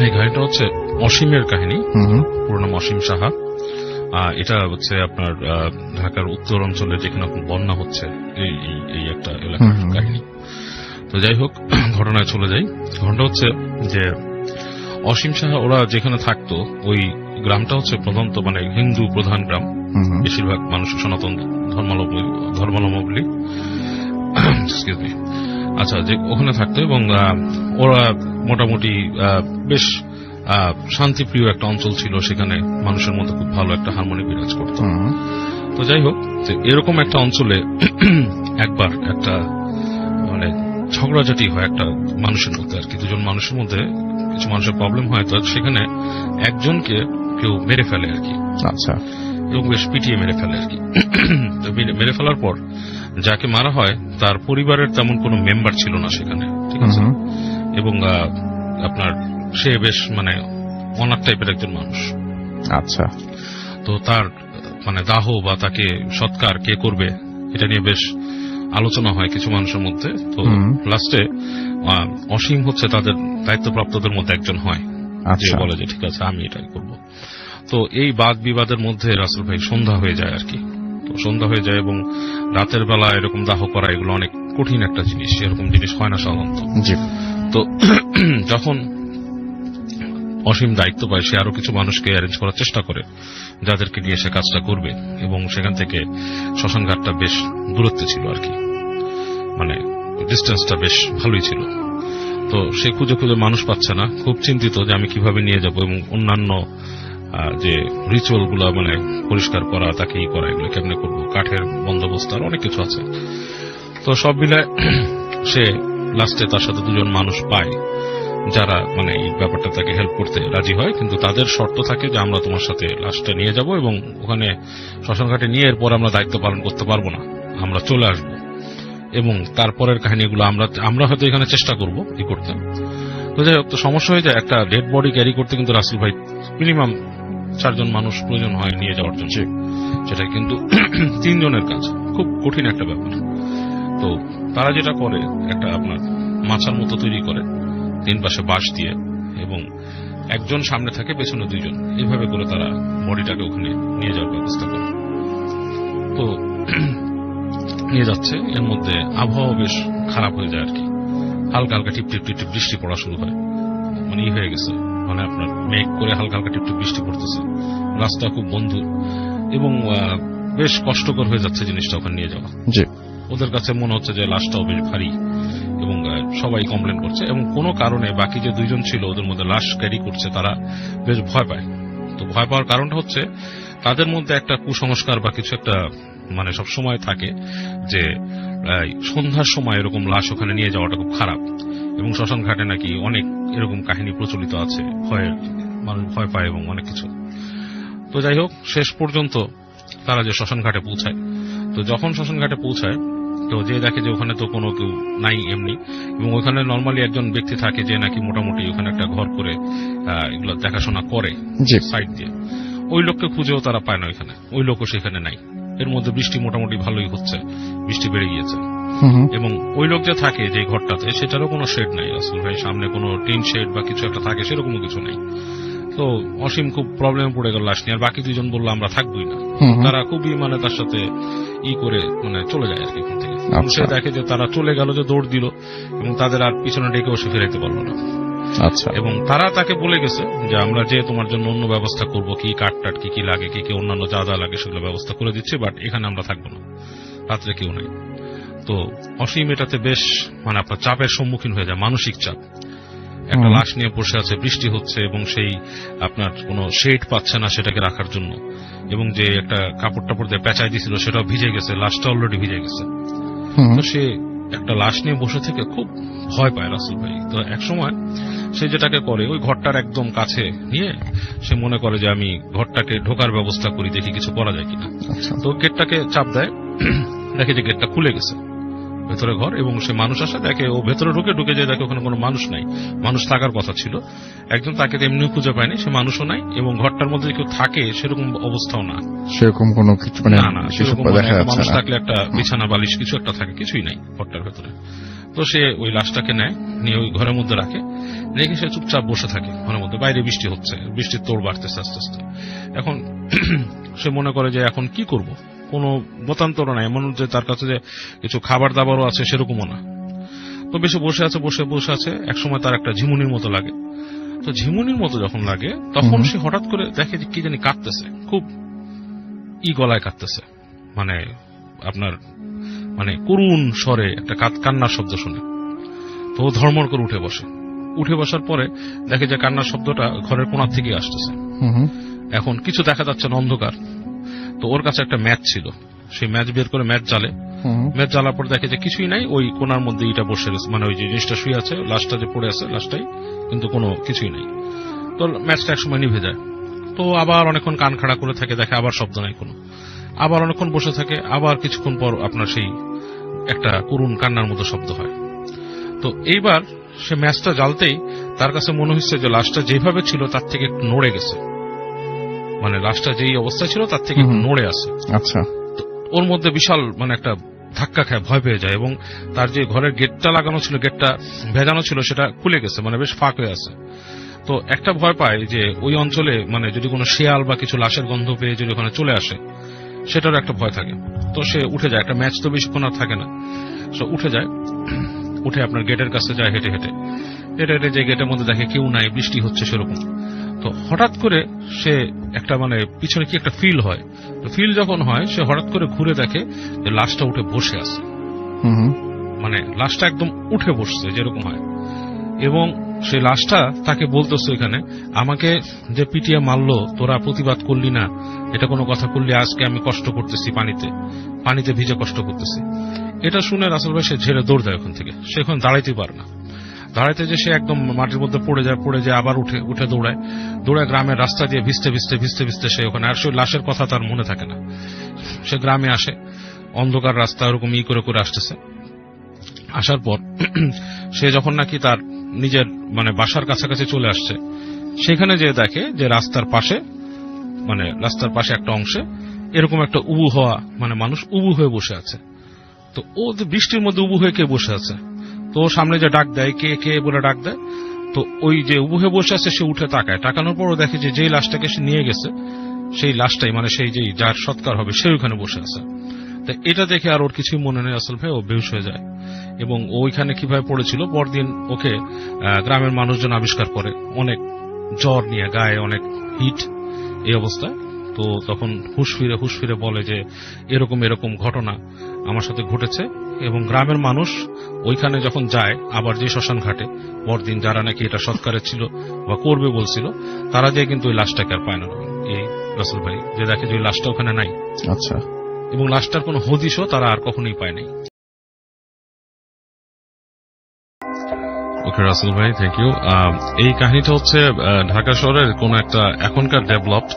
এই কাহিনীটা হচ্ছে অসীমের কাহিনী। পুরো নাম অসীম সাহা। এটা হচ্ছে আপনার ঢাকার উত্তর অঞ্চলে যেখানে বন্যা হচ্ছে এই একটা এলাকার কাহিনী। তো যাই হোক, ঘটনায় চলে যাই। ঘটনা হচ্ছে যে অসীম সাহা ওরা যেখানে থাকতো ওই গ্রামটা হচ্ছে প্রধানত মানে হিন্দু প্রধান গ্রাম, বেশিরভাগ মানুষ সনাতন ধর্মাবলম্বী। আচ্ছা, যে ওখানে থাকতো এবং ওরা মোটামুটি বেশ শান্তিপ্রিয় একটা অঞ্চল ছিল, সেখানে মানুষের মধ্যে খুব ভালো একটা হারমোনি বিরাজ করত। তো যাই হোক, এরকম একটা অঞ্চলে একবার একটা মানে ঝগড়াঝাটি হয় একটা মানুষের মধ্যে আর কি, দুজন মানুষের মধ্যে কিছু মানুষের প্রবলেম হয়। তো সেখানে একজনকে কেউ মেরে ফেলে আর কি। আচ্ছা, এবং বেশ পিটিয়ে মেরে ফেলে আর কি। মেরে ফেলার পর যাকে মারা হয় তার পরিবারের তেমন কোনো মেম্বার ছিল না সেখানে, ঠিক আছে। এবং আপনার সে বেশ মানে অনাথ টাইপের একজন মানুষ। আচ্ছা, তো তার মানে দাহ বা তাকে সৎকার কে করবে এটা নিয়ে বেশ আলোচনা হয় কিছু মানুষের মধ্যে। তো লাস্টে অসীম হচ্ছে তাদের দায়িত্বপ্রাপ্তদের মধ্যে একজন হয়, যে বলে যে ঠিক আছে আমি এটাই করব। তো এই বাদ বিবাদের মধ্যে রাসেল ভাই সন্ধ্যা হয়ে যায় আর কি। তো সন্ধ্যা হয়ে যায় এবং রাতের বেলা এরকম দাহ করা এগুলো অনেক কঠিন একটা জিনিস, এরকম জিনিস হয় না সাধারণত। তো যখন অসীম দায়িত্ব পায়, সে আরো কিছু মানুষকে অ্যারেঞ্জ করার চেষ্টা করে যাদেরকে নিয়ে সে কাজটা করবে, এবং সেখান থেকে শ্মশানঘাটটা বেশ দূরত্বে ছিল আর কি, মানে ডিস্টেন্সটা বেশ ভালোই ছিল। তো সে খুঁজে খুঁজে মানুষ পাচ্ছে না, খুব চিন্তিত যে আমি কিভাবে নিয়ে যাব, এবং অন্যান্য যে রিচুয়াল গুলা মানে পরিষ্কার করা, তাকে ই করা, এগুলো কেমনে করবো, কাঠের বন্দোবস্ত আর অনেক কিছু আছে। তো সব মিলায় সে লাস্টে তার সাথে দুজন মানুষ পায় যারা মানে এই ব্যাপারটা তাকে হেল্প করতে রাজি হয়, কিন্তু তাদের শর্ত থাকে যে আমরা তোমার সাথে লাশটা নিয়ে যাব এবং ওখানে শ্মশানঘাটে নিয়ে এরপর আমরা দায়িত্ব পালন করতে পারবো না, আমরা চলে আসবো, এবং তারপরের কাহিনীগুলো আমরা হয়তো এখানে চেষ্টা করবো ই করতে। তো যাই হোক, তো সমস্যা হয়ে যায়, একটা ডেড বডি ক্যারি করতে কিন্তু রাসেল ভাই মিনিমাম 4 জন মানুষ প্রয়োজন হয় নিয়ে যাওয়ার জন্য, সেটা কিন্তু 3 জনের কাজ, খুব কঠিন একটা ব্যাপার। তো তারা যেটা করে, একটা আপনার মাচার মতো তৈরি করে 3 পাশে বাঁশ দিয়ে, এবং একজন সামনে থাকে, পেছনে 2 জন, এইভাবে করে তারা বডিটাকে ওখানে নিয়ে যাওয়ার ব্যবস্থা করে। তো নিয়ে যাচ্ছে, এর মধ্যে আবহাওয়া বেশ খারাপ হয়ে যায় আর কি, হালকা হালকা টিপ টিপ টিপ বৃষ্টি পড়া শুরু হয়, মানে হয়ে গেছে, মানে আপনার মেঘ করে হালকা হালকা টিপ টিপ বৃষ্টি পড়তেছে, রাস্তা খুব বন্ধু, এবং বেশ কষ্টকর হয়ে যাচ্ছে জিনিসটা ওখানে নিয়ে যাওয়া। ওদের কাছে মনে হচ্ছে যে লাশটাও বেশ ভারী, এবং সবাই কমপ্লেন করছে, এবং কোনো কারণে বাকি যে 2 জন ছিল ওদের মধ্যে লাশ ক্যারি করছে, তারা বেশ ভয় পায়। তো ভয় পাওয়ার কারণটা হচ্ছে তাদের মধ্যে একটা কুসংস্কার বা কিছু একটা মানে সবসময় থাকে যে সন্ধ্যার সময় এরকম লাশ ওখানে নিয়ে যাওয়াটা খুব খারাপ, এবং শ্মশান ঘাটে নাকি অনেক এরকম কাহিনী প্রচলিত আছে, মানুষ ভয় পায় এবং অনেক কিছু। তো যাই হোক, শেষ পর্যন্ত তারা যে শ্মশান ঘাটে পৌঁছায়, তো যখন শ্মশান ঘাটে পৌঁছায় তো যে দেখে যে ওখানে তো কোনো কেউ নাই এমনি, এবং ওখানে নর্মালি একজন ব্যক্তি থাকে যে নাকি মোটামুটি ওখানে একটা ঘর করে এগুলো দেখাশোনা করে সাইড দিয়ে, ওই লোককে খুঁজেও তারা পায় না ওইখানে, ওই লোকও সেখানে নাই। এর মধ্যে বৃষ্টি মোটামুটি ভালোই হচ্ছে, বৃষ্টি বেড়ে গিয়েছে, এবং ওই লোক যে থাকে যে ঘরটাতে সেটারও কোনো শেড নাই আসলে ভাই, সামনে কোনো টিন শেড বা কিছু একটা থাকে সেরকমও কিছু নেই। তো অসীম খুব প্রবলেমে পড়ে গেল লাশ নিয়ে, আর বাকি 2 জন বললো আমরা থাকবোই না। তারা খুবই মানে তার সাথে ই করে মানে চলে যায় আর কি এখান থেকে। সে দেখে যে তারা চলে গেল, যে দৌড় দিল, এবং তাদের আর পিছনে ডেকেও সে ফিরাইতে পারলো না। আচ্ছা, এবং তারা তাকে বলে গেছে যে আমরা যে তোমার জন্য অন্য ব্যবস্থা করবো, কি কাঠ টাট কি কি লাগে, কি কি অন্যান্য যা যা লাগে সেগুলো ব্যবস্থা করে দিচ্ছি, বাট এখানে আমরা থাকবো না, রাত্রে কেউ নাই। তো অসীম এটাতে বেশ মানে আপনার চাপের সম্মুখীন হয়ে যায়, মানসিক চাপ। একটা লাশ নিয়ে বসে আছে, বৃষ্টি হচ্ছে, এবং সেই আপনার কোনো শেড পাচ্ছে না সেটাকে রাখার জন্য, এবং যে একটা কাপড় টাপড় দিয়ে পেঁচাই দিয়েছিল সেটাও ভিজে গেছে, লাশটা অলরেডি ভিজে গেছে। তো সে একটা লাশ নিয়ে বসে থেকে খুব ভয় পায় রাসেল ভাই। তো এক সময় সে যেটাকে করে, ওই ঘরটার একদম কাছে নিয়ে সে মনে করে যে আমি ঘরটাকে ঢোকার ব্যবস্থা করি, দেখি কিছু করা যায় কিনা। তো গেটটাকে চাপ দেয়, দেখে যে গেটটা খুলে গেছে, ভেতরে ঘর, এবং সে মানুষ আসে দেখে, ও ভেতরে ঢুকে যে দেখে ওখানে কোনো মানুষ নাই, মানুষ থাকার কথা ছিল। একজন তাকে এমনিও খুঁজে পায়নি, সে মানুষও নাই, এবং ঘরটার মধ্যে কেউ থাকে সেরকম অবস্থাও না, সেরকম কোনো কিছু মানে না কিছু দেখা যাচ্ছে মানুষ না। থাকলে একটা বিছানা বালিশ কিছু একটা থাকে, কিছুই নাই ঘরটার ভেতরে। তো সে ওই লাশটাকে নেয়, নিয়ে ওই ঘরের মধ্যে রাখে, রেখে সে চুপচাপ বসে থাকে ঘরের মধ্যে। বাইরে বৃষ্টি হচ্ছে, বৃষ্টির তোড় বাড়তেছে আস্তে আস্তে। এখন সে মনে করে যে এখন কি করব, কোনো মতান্তর নাই, এমন যে তার কাছে যে কিছু খাবার দাবারও আছে সেরকমও না। তো বেশি বসে আছে। একসময় তার একটা ঝিমুনির মতো লাগে। তো ঝিমুনির মতো যখন লাগে তখন সে হঠাৎ করে দেখে যে কি জানি কাঁদতেছে, খুব গলায় কাঁদতেছে, মানে আপনার মানে করুণ স্বরে একটা কান্নার শব্দ শুনে। তো ও ধর্মর করে উঠে বসার পরে দেখে যে কান্নার শব্দটা ঘরের কোণার থেকে আসতেছে। এখন কিছু দেখা যাচ্ছে না, অন্ধকার। তো ওর কাছে একটা ম্যাচ ছিল, সেই ম্যাচ বের করে ম্যাচ জ্বালার পর দেখে যে কিছুই নাই, ওই কোণার মধ্যে এটা বসে রয়েছে, মানে ওই যে জিনিসটা শুয়ে আছে, লাশটা যে পড়ে আছে লাশটাই, কিন্তু কোনো কিছুই নাই। তো ম্যাচটা একসময় নিভে যায়। তো আবার অনেকক্ষণ কান খাড়া করে থাকে, দেখে আবার শব্দ নাই কোনো, আবার অনেকক্ষণ বসে থাকে, আবার কিছুক্ষণ পর আপনার সেই একটা করুণ কান্নার মতো শব্দ হয়। তো এইবার সে ম্যাচটা জ্বালতেই তার কাছে মনে হচ্ছে যে লাশটা যেভাবে ছিল তার থেকে একটু নড়ে গেছে, মানে লাশটা যেই অবস্থায় ছিল তার থেকে একটু নড়ে আছে। আচ্ছা। ওর মধ্যে বিশাল মানে একটা ধাক্কা খায়, ভয় পেয়ে যায়, এবং তার যে ঘরের গেটটা লাগানো ছিল, গেটটা ভেজানো ছিল, সেটা খুলে গেছে, মানে বেশ ফাঁক হয়ে আছে। তো একটা ভয় পায় যে ওই অঞ্চলে মানে যদি কোনো শেয়াল বা কিছু লাশের গন্ধ পেয়ে যদি ওখানে চলে আসে, সেটারও একটা ভয় থাকে। তো সে উঠে যায়, একটা ম্যাচ তো বেশিক্ষণ আর থাকে না, সে উঠে যায়, উঠে আপনার গেটের কাছে যায়, হেঁটে যে গেটের মধ্যে দেখে কেউ নাই, বৃষ্টি হচ্ছে সেরকম। তো হঠাৎ করে সে একটা মানে পিছনে কি একটা ফিল হয়, তো ফিল যখন হয় সে হঠাৎ করে ঘুরে দেখে যে লাশটা উঠে বসে আছে, মানে লাশটা একদম উঠে বসছে যেরকম হয়, এবং সেই লাশটা তাকে বলতেছে এখানে, আমাকে যে পিটিয়ে মারলো তোরা প্রতিবাদ করলি না, এটা কোনো কথা করলি, আজকে আমি কষ্ট করতেছি, পানিতে ভিজে কষ্ট করতেছি। এটা শুনে রাসেল ভাই সে ঝেড়ে দৌড় দেয় ওখান থেকে, সে এখন দাঁড়াইতে পারে না, দাঁড়াইতে যে সে একদম মাটির মধ্যে পড়ে যায়, আবার উঠে দৌড়ায় গ্রামের রাস্তা দিয়ে ভিজতে সে ওখানে, আর সে লাশের কথা তার মনে থাকে না। সে গ্রামে আসে, অন্ধকার রাস্তা ওরকম করে আসতেছে। আসার পর সে যখন নাকি তার নিজের মানে বাসার কাছাকাছি চলে আসছে, সেখানে যে দেখে যে রাস্তার পাশে একটা অংশে এরকম একটা উবু হওয়া মানে মানুষ উবু হয়ে বসে আছে। তো ও বৃষ্টির মধ্যে উবু হয়ে কে বসে আছে, তো সামনে যে ডাক দেয়, কে বলে ডাক দেয়। তো ওই যে উবু হয়ে বসে আছে সে উঠে তাকানোর পরও দেখে যে যেই লাশটাকে সে নিয়ে গেছে সেই লাশটাই, মানে সেই যেই যার সৎকার হবে সে ওইখানে বসে আছে। তো এটা দেখে আর ওর কিছুই মনে নেই আসল ভাই, ও বেহুশ হয়ে যায়, এবং ওইখানে কিভাবে পড়েছিল পরদিন ওকে গ্রামের মানুষজন আবিষ্কার করে, অনেক জ্বর নিয়ে, গায়ে অনেক হিট, এই অবস্থায়। তো তখন হুঁশ ফিরে বলে যে এরকম ঘটনা আমার সাথে ঘটেছে, এবং গ্রামের মানুষ ওইখানে যখন যায় আবার যে শ্মশান ঘাটে পরদিন, যারা নাকি এটা সৎকারের ছিল বা করবে বলছিল, তারা যে কিন্তু ওই লাশটাকে আর পায় না এই রাসেল ভাই, যে দেখে যে ওই লাশটা ওখানে নাই। আচ্ছা। এবং লাশটার কোনো হদিশও তারা আর কখনোই পায় নাই। ওকে রাসেল ভাই, থ্যাংক ইউ। এই কাহিনীটা হচ্ছে ঢাকা শহরের কোন একটা এখনকার ডেভেলপড,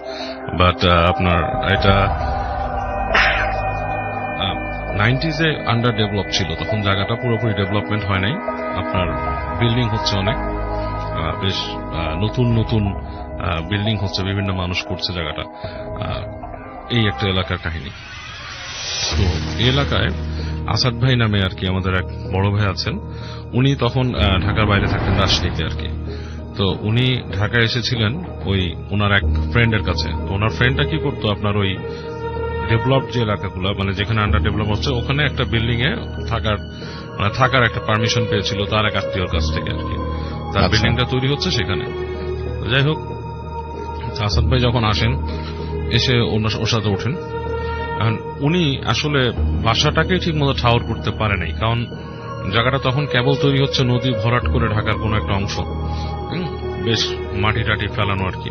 বাট আপনার এটা 90s আন্ডার ডেভেলপ ছিল, তখন জায়গাটা পুরোপুরি ডেভেলপমেন্ট হয় নাই। আপনার বিল্ডিং হচ্ছে অনেক, বেশ নতুন বিল্ডিং হচ্ছে, বিভিন্ন মানুষ করছে জায়গাটা। এই একটা এলাকার কাহিনী। তো এই এলাকায় আসাদ ভাই নামে আর কি আমাদের এক বড় ভাই আছেন, উনি তখন ঢাকার বাইরে থাকতেন, রাজশাহীতে আর কি। তো উনি ঢাকায় এসেছিলেন ওই ওনার এক ফ্রেন্ডের কাছে। তো ওনার ফ্রেন্ডটা কি করতো, আপনার ওই ডেভেলপড যে এলাকাগুলো মানে যেখানে আন্ডার ডেভেলপ হচ্ছে, ওখানে একটা বিল্ডিং এ থাকার একটা পারমিশন পেয়েছিল তার এক আত্মীয়র কাছ থেকে আর কি, তার বিল্ডিংটা তৈরি হচ্ছে সেখানে। যাই হোক, আসাদ ভাই যখন আসেন, এসে ওর সাথে ওঠেন। উনি আসলে বাসাটাকেই ঠিক মতো ঠাউর করতে পারে নাই, কারণ জায়গাটা তখন কেবল তৈরি হচ্ছে, নদী ভরাট করে ঢাকার কোন একটা অংশ, বেশ মাটি টাটি ফেলানো আর কি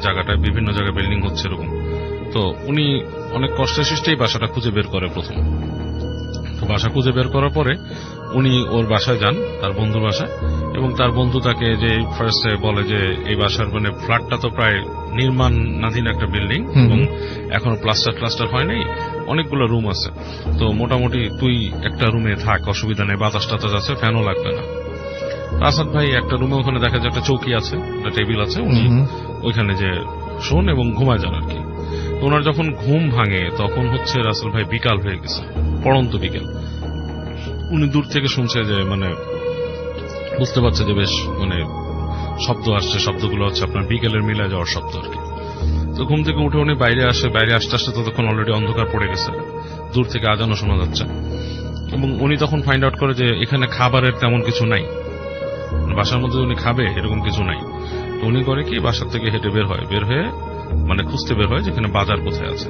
জায়গাটায়, বিভিন্ন জায়গায় বিল্ডিং হচ্ছে এরকম। তো উনি অনেক কষ্টে সৃষ্টেই বাসাটা খুঁজে বের করে প্রথম। তো বাসা খুঁজে বের করার পরে উনি ওর বাসায় যান, তার বন্ধুর বাসায়, এবং তার বন্ধু তাকে যে ফার্স্টে বলে যে এই বাসার মানে ফ্ল্যাটটা তো প্রায় নির্মাণাধীন একটা বিল্ডিং, এবং এখনো প্লাস্টার হয় নাই, অনেকগুলো রুম আছে, তো মোটামুটি তুই একটা রুমে থাক, অসুবিধা নেই, বাতাস টাতাস আছে, ফ্যানও লাগবে না। আসাদ ভাই একটা রুমে, ওখানে দেখা যায় একটা চৌকি আছে, একটা টেবিল আছে, উনি ওইখানে যে শোন এবং ঘুমায় যান আর কি। তো ওনার যখন ঘুম ভাঙে তখন হচ্ছে রাসেল ভাই বিকাল হয়ে গেছে, পড়ন্ত বিকেল। উনি দূর থেকে শুনছে যে মানে বুঝতে পারছে যে বেশ মানে শব্দ আসছে, শব্দগুলো হচ্ছে আপনার বিকেলের মিলা যাওয়ার শব্দ আর কি। তো ঘুম থেকে উঠে উনি বাইরে আসে, বাইরে আসতে আসতে ততক্ষণ অলরেডি অন্ধকার পড়ে গেছে, দূর থেকে আজানও শোনা যাচ্ছে। এবং উনি তখন ফাইন্ড আউট করে যে এখানে খাবারের তেমন কিছু নাই, বাসার মধ্যে উনি খাবে এরকম কিছু নাই। তো উনি করে কি, বাসার থেকে হেঁটে বের হয়ে মানে খুঁজতে বের হয় যেখানে বাজার কোথায় আছে।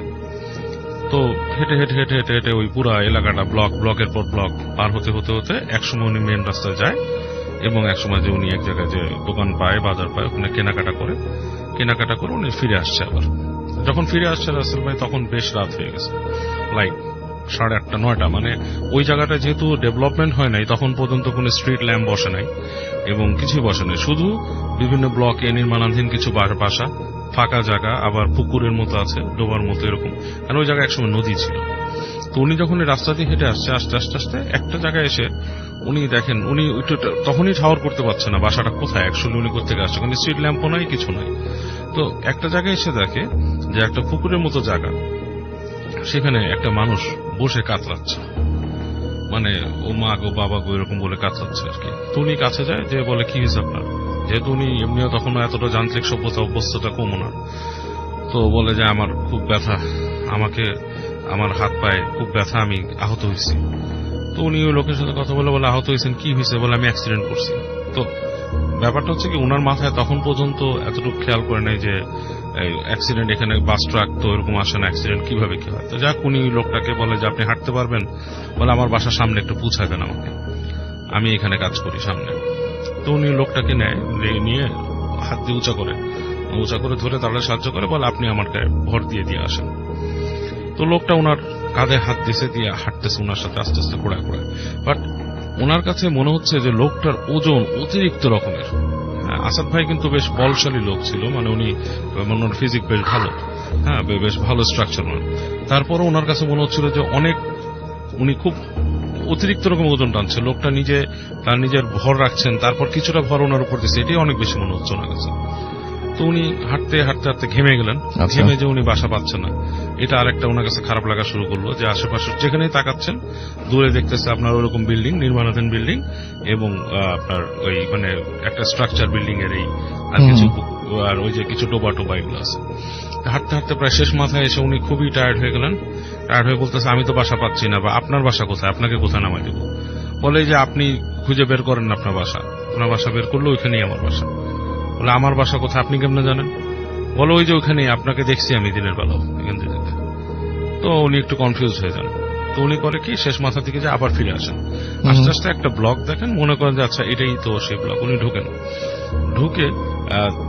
তো হেঁটে হেঁটে হেঁটে হেঁটে হেঁটে ওই পুরা এলাকাটা ব্লকের পর ব্লক পার হতে হতে হতে একসময় উনি মেন রাস্তায় যায়, এবং একসময় যে উনি এক জায়গায় যে দোকান পায়, বাজার পায়, ওখানে কেনাকাটা করে উনি ফিরে আসছে। আবার যখন ফিরে আসছে রাসেল ভাই তখন বেশ রাত হয়ে গেছে, লাইক 8:30 9টা। মানে ওই জায়গাটা যেহেতু ডেভেলপমেন্ট হয় নাই, তখন পর্যন্ত কোনো স্ট্রিট ল্যাম্প বসে নাই এবং কিছুই বসে নাই, শুধু বিভিন্ন ব্লকে নির্মাণাধীন কিছু বাসা, ফাঁকা জায়গা, আবার পুকুরের মতো আছে, ডোবার মতো এরকম, কারণ ওই জায়গায় একসময় নদী ছিল। তো উনি যখন এই রাস্তা দিয়ে হেঁটে আসছে, আস্তে আস্তে আস্তে একটা জায়গায় এসে উনি দেখেন উনি তখনই ঠাওর করতে পারছে না বাসাটা কোথায়, অ্যাকচুয়ালি উনি কোথেকে আসছে, কারণ স্ট্রিট ল্যাম্পও নাই, কিছু নাই। তো একটা জায়গায় এসে দেখে যে একটা পুকুরের মতো জায়গা, সেখানে একটা মানুষ বসে কাতরাচ্ছে, মানে ও মা গো বাবা গো এরকম বলে কাতরাচ্ছে আর কি। তো উনি কাছে যায়, যে বলে কি হয়েছে আপনার, যেহেতু উনি এমনিও তখন এতটা যান্ত্রিক সভ্যতা অভ্যস্ততা কম ওনার। তো বলে যে আমার খুব ব্যথা, আমার হাত পায়ে খুব ব্যথা, আমি আহত হয়েছি। তো উনি ওই লোকের সাথে কথা বলে আহত হয়েছেন, কি হয়েছে, বলে আমি অ্যাক্সিডেন্ট করছি। তো ব্যাপারটা হচ্ছে কি, ওনার মাথায় তখন পর্যন্ত এতটুকু খেয়াল করে নাই যে অ্যাক্সিডেন্ট, এখানে বাস ট্রাক তো এরকম আসে না, অ্যাক্সিডেন্ট কিভাবে কি হয়। তো যাক, উনি লোকটাকে বলে যে আপনি হাঁটতে পারবেন, বলে আমার বাসার সামনে একটু পৌঁছাবেন আমাকে, আমি এখানে কাজ করি সামনে। তো উনি লোকটাকে নেয়, নিয়ে হাত দিয়ে উঁচা করে ধরে তাহলে সাহায্য করে, বলে আপনি আমার গায়ে ভর দিয়ে আসেন। তো লোকটা ওনার কাঁধে হাত দিয়ে হাঁটতেছে ওনার সাথে আস্তে আস্তে ঘোড়ায়, বাট ওনার কাছে মনে হচ্ছে যে লোকটার ওজন অতিরিক্ত রকমের। আসাদ ভাই কিন্তু বেশ বলশালী লোক ছিল, মানে উনি ওনার ফিজিক বেশ ভালো, হ্যাঁ বেশ ভালো স্ট্রাকচার। তারপরও ওনার কাছে মনে হচ্ছিল যে উনি খুব অতিরিক্ত রকম ওজন টানছে। লোকটা তার নিজের ভর রাখছেন, তারপর কিছুটা ভর ওনার উপর দিচ্ছে, এটাই অনেক বেশি মনে হচ্ছে ওনার কাছে। তো উনি হাঁটতে ঘেমে গেলেন, ঘেমে যে উনি বাসা পাচ্ছেন না, এটা আরেকটা ওনার কাছে খারাপ লাগা শুরু করলো, যে আশেপাশে যেখানেই তাকাচ্ছেন দূরে দেখতেছে আপনার ওরকম বিল্ডিং, নির্মাণাধীন বিল্ডিং, এবং আপনার ওই মানে একটা স্ট্রাকচার বিল্ডিং এর এই আর কিছু, আর ওই যে কিছু টোবা এগুলো আছে। হাঁটতে প্রায় শেষ মাথায় এসে উনি খুবই টায়ার্ড হয়ে গেলেন। টায়ার্ড হয়ে বলতেছে আমি তো বাসা পাচ্ছি না, বা আপনার বাসা কোথায়, আপনাকে কোথায় নামাই দেবো। বলে যে আপনি খুঁজে বের করেন না আপনার বাসা বের করলে ওইখানেই আমার বাসা। বলে আমার বাসা কোথায়, আপনি কেমনে জানেন? বলো ওই যে ওইখানেই, আপনাকে দেখছি আমি দিনের বেলাও এখান থেকে। তো উনি একটু কনফিউজ হয়ে যান। তো উনি করে কি, শেষ মাথা থেকে যে আবার ফিরে আসেন, আস্তে আস্তে একটা ব্লক দেখেন, মনে করেন যে আচ্ছা এটাই তো সেই ব্লক। উনি ঢুকে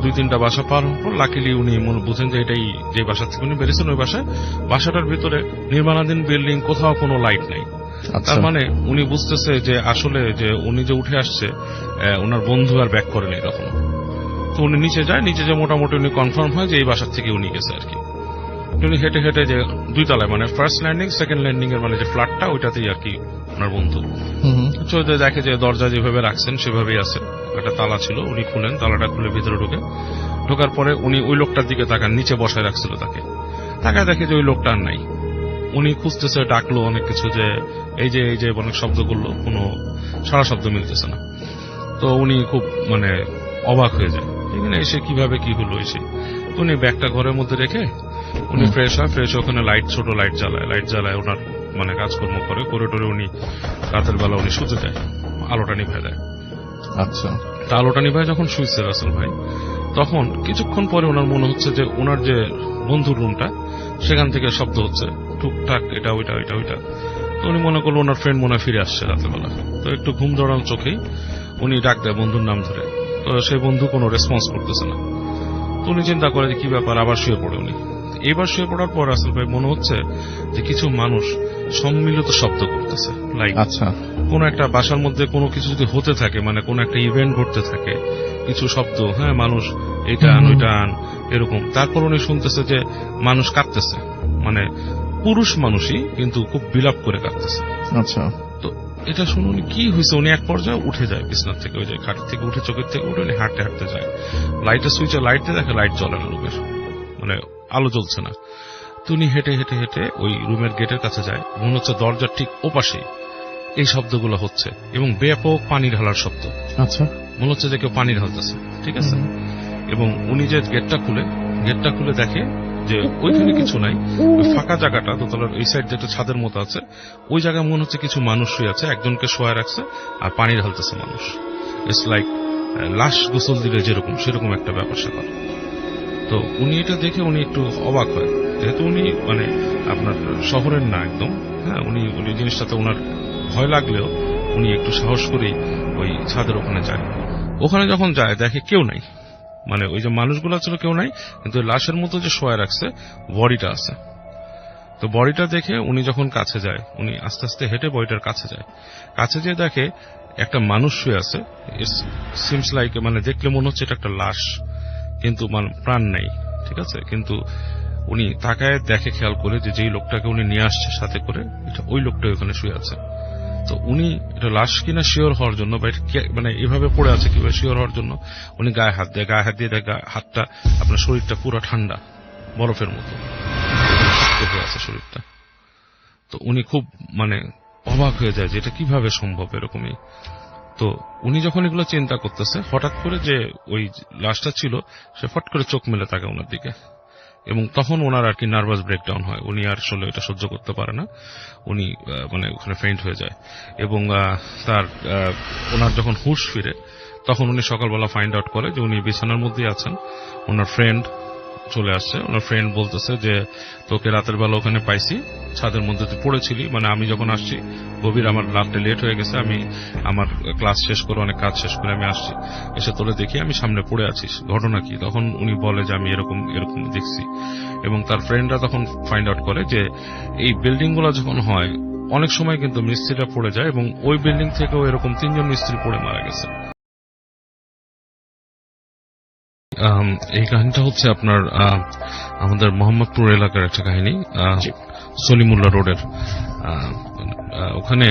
2-3টা বাসা পার হওয়ার, লাকিলি উনি বুঝেন যে এটাই যে বাসা থেকে উনি বেরিয়েছেন ওই বাসাটার ভিতরে নির্মাণাধীন বিল্ডিং, কোথাও কোনো লাইট নাই। তার মানে উনি বুঝতেছে যে আসলে যে উনি যে উঠে আসছে, ওনার বন্ধু আর ব্যাক করেনি কখনো। তো উনি নিচে যায়, মোটামুটি উনি কনফার্ম হয় যে এই বাসার থেকে উনি গেছে আর কি। উনি হেঁটে যে 2 তলায়, মানে ফার্স্ট ল্যান্ডিং সেকেন্ড ল্যান্ডিং এর মানে যে ফ্ল্যাটটা, ওইটাতেই আর কি ওনার বন্ধু। চোখে দেখে যে দরজা যেভাবে রাখছেন সেভাবেই আছে, একটা তালা ছিল, উনি খুলেন, তালাটা খুলে ভিতরে ঢোকার পরে উনি ওই লোকটার দিকে তাকান, নিচে বসায় রাখছিল তাকে, তাকায় দেখে যে ওই লোকটা আর নাই। উনি খুঁজতেছে, ডাকলো অনেক কিছু, যে এই যে অনেক শব্দ করলো, কোনো সারা শব্দ মিলতেছে না। তো উনি খুব মানে অবাক হয়ে যায়, এখানে এসে কিভাবে কি হলো এসে। উনি ব্যাগটা ঘরের মধ্যে রেখে উনি ফ্রেশ ওখানে ছোট লাইট জ্বালায় ওনার মানে কাজকর্ম করে টোরে উনি রাতের বেলা উনি শুতে যায়, আলোটা নিভায় দেয়। আচ্ছা, তা আলোটা নিভায় যখন শুয়েছে রাসেল ভাই, তখন কিছুক্ষণ পরে ওনার মনে হচ্ছে যে ওনার যে বন্ধুর রুমটা, সেখান থেকে শব্দ হচ্ছে টুকটাক, এটা ওইটা। তো উনি মনে করলো ওনার ফ্রেন্ড মনে ফিরে আসছে রাতের বেলা। তো একটু ঘুম দৌড়ানো চোখেই উনি ডাক দেয় বন্ধুর নাম ধরে। তো সেই বন্ধু কোনো রেসপন্স করতেছে না। তো উনি চিন্তা করে যে কি ব্যাপার, আবার শুয়ে পড়ে উনি। এইবার শুয়ে পড়ার পর রাসেল ভাই মনে হচ্ছে যে কিছু মানুষ সম্মিলিত শব্দ করতেছে, লাইক আচ্ছা কোন একটা বাসার মধ্যে কোনো কিছু যদি হতে থাকে, মানে কোন একটা ইভেন্ট ঘটতে থাকে, কিছু শব্দ, হ্যাঁ মানুষ এটা আন ওইটা আন এরকম। তারপর উনি শুনতেছে যে মানুষ কাঁদতেছে, মানে পুরুষ মানুষই কিন্তু খুব বিলাপ করে কাঁদতেছে। আচ্ছা, তো এটা শুনে উনি কি হয়েছে, উনি এক পর্যায়ে উঠে যায় বিছনার থেকে, ওই যে খাট থেকে উঠে, চোখের থেকে উঠে উনি হাঁটতে হাঁটতে যায়, লাইটের সুইচে লাইট দিয়ে দেখে লাইট জ্বলে না, রুমের মানে আলো জ্বলছে না। তো উনি হেঁটে হেঁটে হেঁটে ওই রুমের গেটের কাছে যায়, মনে হচ্ছে দরজার ঠিক ওপাশেই এই শব্দগুলো হচ্ছে এবং ব্যাপক পানি ঢালার শব্দ, আচ্ছা, মনে হচ্ছে যে কেউ পানি ঢালতেছে, ঠিক আছে। এবং উনি যে গেটটা খুলে দেখে যে ওইখানে কিছু নাই, ওই ফাঁকা জায়গাটা দোতলার এই সাইড যেটা ছাদের মতো আছে, ওই জায়গায় মনে হচ্ছে কিছু মানুষ শুয়ে আছে, একজনকে শোয়া রাখছে আর পানি ঢালতেছে মানুষ। ইটস লাইক লাশ গোসল দিলে যেরকম সেরকম একটা ব্যাপার স্যাপার। তো উনি এটা দেখে উনি একটু অবাক হয়, যেহেতু উনি মানে আপনার শহরের না একদম, হ্যাঁ, উনি জিনিসটাতে ওনার ভয় লাগলেও উনি একটু সাহস করেই ওই ছাদের ওখানে যায়। ওখানে যখন যায় দেখে কেউ নাই, মানে ওই যে মানুষগুলো ছিল কেউ নাই, কিন্তু লাশের মতো যে শোয়া রাখছে বডিটা আছে। তো বডিটা দেখে উনি যখন কাছে যায়, উনি আস্তে আস্তে হেঁটে বডিটার কাছে যায়, কাছে যেয়ে দেখে একটা মানুষ শুয়ে আছে। ইটস সিমস লাইক, মানে দেখলে মনে হচ্ছে এটা একটা লাশ, কিন্তু মানে প্রাণ নাই, ঠিক আছে। কিন্তু উনি তাকায় দেখে, খেয়াল করে যে যেই লোকটাকে উনি নিয়ে আসছে সাথে করে, এটা ওই লোকটা ওখানে শুয়ে আছে। তো উনি এটা লাশ কিনা শিওর হওয়ার জন্য, বা মানে এভাবে পড়ে আছে কিভাবে শিওর হওয়ার জন্য উনি গায়ে হাত দিয়ে দেখে হাতটা, আপনার শরীরটা পুরো ঠান্ডা বরফের মতো শক্ত হয়ে আছে শরীরটা। তো উনি খুব মানে অবাক হয়ে যায় যে এটা কিভাবে সম্ভব এরকমই। তো উনি যখন এগুলো চিন্তা করতেছে, হঠাৎ করে যে ওই লাশটা ছিল সে ফট করে চোখ মেলে তাকে ওনার দিকে, এবং তখন ওনার আর কি নার্ভাস ব্রেকডাউন হয়, উনি আর আসলে এটা সহ্য করতে পারে না, উনি মানে ওখানে ফেইন্ট হয়ে যায়। এবং তার ওনার যখন হুঁশ ফিরে, তখন উনি সকালবেলা ফাইন্ড আউট করে যে উনি বিছানার মধ্যেই আছেন, ওনার ফ্রেন্ড চলে আসছে। ওনার ফ্রেন্ড বলতেছে যে তোকে রাতের বেলা ওখানে পাইছি, ছাদের মধ্যে তুই পড়েছিলি, মানে আমি যখন আসছি গভীর, আমার রাতটা লেট হয়ে গেছে, আমি আমার ক্লাস শেষ করে অনেক কাজ শেষ করে আমি আসছি, এসে তোলে দেখি আমি সামনে পড়ে আছিস, ঘটনা কি? তখন উনি বলে যে আমি এরকম দেখছি। এবং তার ফ্রেন্ডরা তখন ফাইন্ড আউট করে যে এই বিল্ডিং গুলো যখন হয় অনেক সময় কিন্তু মিস্ত্রিরা পড়ে যায়, এবং ওই বিল্ডিং থেকেও এরকম 3 জন মিস্ত্রি পড়ে মারা গেছে। এই কাহিনীটা হচ্ছে আপনার আমাদের মোহাম্মদপুর এলাকার একটা কাহিনী, সলিমুল্লাহ রোডের। ওখানে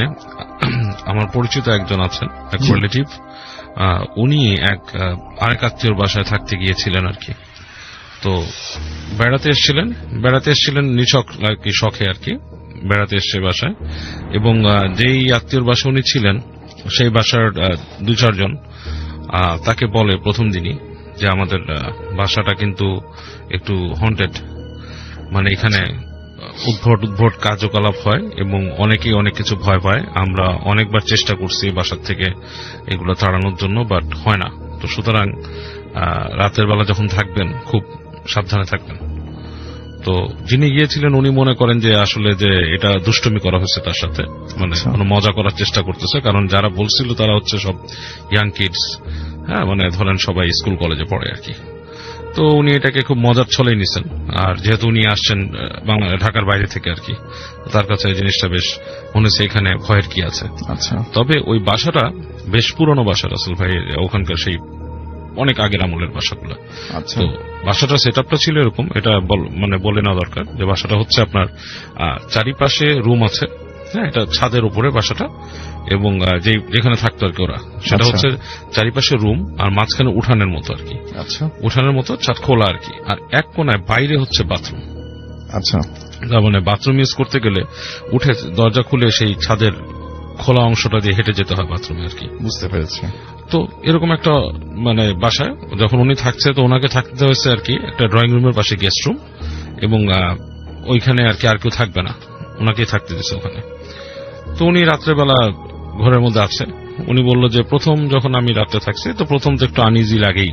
আমার পরিচিত একজন আছেন, এক রিলেটিভ, উনি আরেক আত্মীয়র বাসায় থাকতে গিয়েছিলেন আর কি। তো বেড়াতে এসেছিলেন নিছক আর কি শখে আর কি, বেড়াতে এসছে বাসায়। এবং যেই আত্মীয়র বাসা উনি ছিলেন, সেই বাসার 2-4 জন তাকে বলে প্রথম দিনই যে আমাদের বাসাটা কিন্তু একটু হন্টেড, মানে এখানে উদ্ভট কার্যকলাপ হয় এবং অনেকেই অনেক কিছু ভয় পায়। আমরা অনেকবার চেষ্টা করছি বাসার থেকে এগুলো তাড়ানোর জন্য, বাট হয় না। তো সুতরাং রাতের বেলা যখন থাকবেন খুব সাবধানে থাকবেন। তো যিনি গিয়েছিলেন উনি মনে করেন যে আসলে যে এটা দুষ্টুমি করা হয়েছে তার সাথে, মানে কোনো মজা করার চেষ্টা করতেছে, কারণ যারা বলছিল তারা হচ্ছে সব ইয়াং কিডস, হ্যাঁ, মানে ধরেন সবাই স্কুল কলেজে পড়ে আর কি। তো উনি এটাকে খুব মজার ছলেই নিছেন। আর যেহেতু উনি আসছেন ঢাকার বাইরে থেকে আর কি, তার কাছে এই জিনিসটা বেশ মনে হচ্ছে এখানে ভয়ের কি আছে। আচ্ছা, তবে ওই বাসাটা বেশ পুরনো বাসা রাসেল ভাই, ওখানকার সেই অনেক আগের আমলের বাসাগুলো। আচ্ছা, তো বাসাটা সেটআপটা ছিল এরকম, এটা মানে বলে নেওয়া দরকার যে বাসাটা হচ্ছে আপনার চারিপাশে রুম আছে, হ্যাঁ, এটা ছাদের উপরে বাসাটা, এবং যেখানে থাকতো আর কি ওরা, সেটা হচ্ছে চারিপাশে রুম আর মাঝখানে উঠানের মতো আর কি। আচ্ছা, উঠানের মতো ছাদ খোলা আর কি, আর এক কোনায় বাইরে হচ্ছে বাথরুম। আচ্ছা, তার মানে বাথরুম ইউজ করতে গেলে উঠে দরজা খুলে সেই ছাদের খোলা অংশটা দিয়ে হেঁটে যেতে হয় বাথরুমে আর কি। বুঝতে পেরেছি। তো এরকম একটা মানে বাসায় যখন উনি থাকছে, তো ওনাকে থাকতে হয়েছে আর কি একটা ড্রয়িং রুমের পাশে গেস্ট রুম, এবং ওইখানে আর কি আর কেউ থাকবে না, ওনাকেই থাকতে দিচ্ছে ওখানে। তো উনি রাত্রেবেলা ঘরের মধ্যে আছে, উনি বলল যে প্রথম যখন আমি রাত্রে থাকছি, তো প্রথম তো একটু আনইজি লাগেই,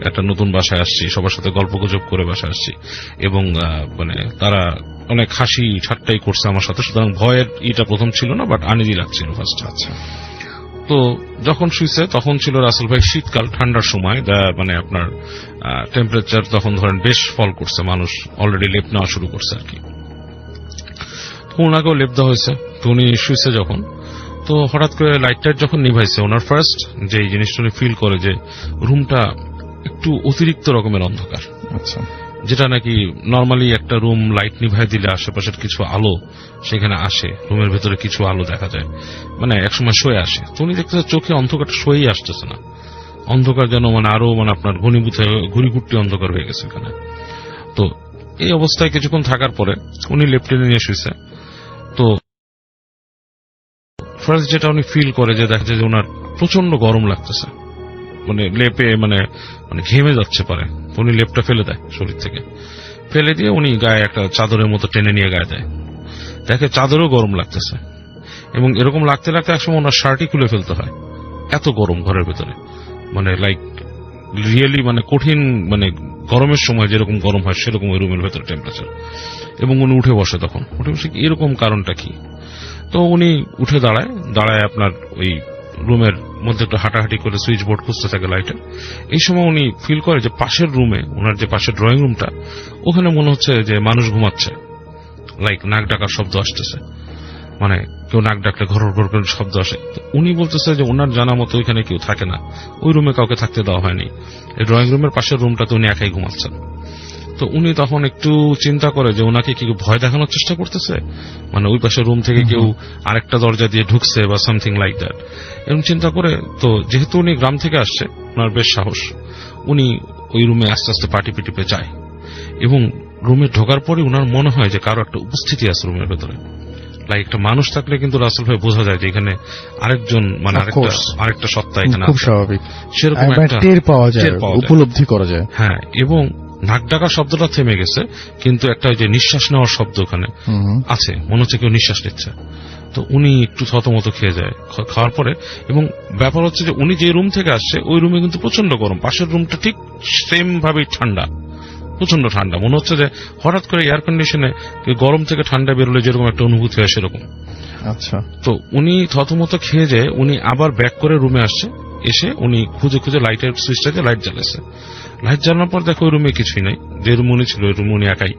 একটা নতুন বাসায় আসছি, সবার সাথে গল্প গুজব করে বাসায় আসছি, এবং মানে তারা অনেক হাসি ঠাট্টাই করছে আমার সাথে, সুতরাং ভয়ের ইটা প্রথম ছিল না, বাট আনইজি লাগছিল ফার্স্ট। আচ্ছা, তো যখন শুইছে তখন ছিল রাসেল ভাই শীতকাল, ঠান্ডার সময়, মানে আপনার টেম্পারেচার তখন ধরেন বেশ ফল করছে, মানুষ অলরেডি লেপ নেওয়া শুরু করছে আর কি। ওনাকেও লেপ দেওয়া হয়েছে। তো উনি শুইছে যখন, তো হঠাৎ করে লাইটটা যখন নিভাইছে, ওনার ফার্স্ট যে জিনিসটা উনি ফিল করে যে রুমটা একটু অতিরিক্ত রকমের অন্ধকার। আচ্ছা, যেটা নাকি নর্মালি একটা রুম লাইট নিভাই দিলে আশেপাশের কিছু আলো সেখানে আসে, রুমের ভেতরে কিছু আলো দেখা যায়, মানে একসময় শোয়ে আসে। তো উনি দেখতেছে চোখে অন্ধকারটা শোয়েই আসতেছে না, অন্ধকার যেন মানে আরো মানে আপনার ঘনীভূত হয়ে ঘুরিঘুরটি অন্ধকার হয়ে গেছে এখানে। তো এই অবস্থায় কিছুক্ষণ থাকার পরে উনি লেফটেনে নিয়ে শুয়েছে। তো ফার্স্ট যেটা উনি ফিল করে যে দেখা যায় যে ওনার প্রচন্ড গরম লাগতেছে, মানে লেপে মানে মানে ঘেমে যাচ্ছে পারে। তো উনি লেপটা ফেলে দেয় শরীর থেকে, ফেলে দিয়ে উনি গায়ে একটা চাদরের মতো টেনে নিয়ে গায়ে দেয়। দেখে চাদরও গরম লাগতেছে, এবং এরকম লাগতে লাগতে একসময় ওনার শার্টই খুলে ফেলতে হয়, এত গরম ঘরের ভেতরে, মানে লাইক রিয়েলি মানে কঠিন, মানে গরমের সময় যেরকম গরম হয় সেরকম ওই রুমের ভেতরে টেম্পারেচার। এবং উনি উঠে বসে, তখন উঠে বসে এরকম কারণটা কি। তো উনি উঠে দাঁড়ায় আপনার ওই রুমের মধ্যে একটু হাঁটাহাঁটি করে সুইচ বোর্ড খুঁজতে থাকে লাইটের। এই সময় উনি ফিল করে যে পাশের রুমে, ওনার যে পাশের ড্রয়িং রুমটা, ওখানে মনে হচ্ছে যে মানুষ ঘুমাচ্ছে, লাইক নাক ডাকার শব্দ আসতেছে, মানে কেউ নাক ডাকলে ঘর ঘর করে শব্দ আসে। উনি বলতেছে যে ওনার জানা মতো ওইখানে কেউ থাকে না, ওই রুমে কাউকে থাকতে দেওয়া হয়নি, এই ড্রয়িং রুমের পাশের রুমটাতে উনি একাই ঘুমাচ্ছেন। তো উনি তখন একটু চিন্তা করে যে ওনাকে কি ভয় দেখানোর চেষ্টা করতেছে, মানে ওই পাশের রুম থেকে কেউ আরেকটা দরজা দিয়ে ঢুকছে বা সামথিং লাইক দ্যাট, এরকম চিন্তা করে। তো যেহেতু উনি গ্রাম থেকে আসছে, ওনার বেশ সাহস, উনি ওই রুমে আস্তে আস্তে পাটি পিটিপে যায়, এবং রুমে ঢোকার পরে ওনার মনে হয় যে কারো একটা উপস্থিতি আছে রুমের ভেতরে। লাইক একটা মানুষ থাকলে কিন্তু রাসেল ভাই বোঝা যায় যে এখানে আরেকজন, মানে আরেকটা সত্তা এখানে খুব আছে, স্বাভাবিক, সেরকম একটা টের পাওয়া যায়, উপলব্ধি করা যায়। হ্যাঁ, এবং নাক ডাকার শব্দটা থেমে গেছে, কিন্তু একটা যে নিঃশ্বাস নেওয়ার শব্দ ওখানে আছে, মনে হচ্ছে কেউ নিঃশ্বাস নিচ্ছে। তো উনি একটু থতমত খেয়ে যায় খাওয়ার পরে। এবং ব্যাপার হচ্ছে যে উনি যে রুম থেকে আসছে ওই রুমে কিন্তু প্রচন্ড গরম, পাশের রুমটা ঠিক সেম ভাবেই ঠান্ডা, প্রচন্ড ঠান্ডা। মনে হচ্ছে যে হঠাৎ করে এয়ার কন্ডিশনে গরম থেকে ঠান্ডা বেরোলে যেরকম একটা অনুভূতি হয় সেরকম। আচ্ছা। তো উনি থতমত খেয়ে যায়, উনি আবার ব্যাক করে রুমে আসছে, এসে উনি খুঁজে খুঁজে লাইটের সুইচটা দিয়ে লাইট জ্বালেছে। লাইট জ্বালানোর পর দেখো ওই রুমে কিছুই নাই, যে রুম উনি ছিল ওই রুমে উনি একাই।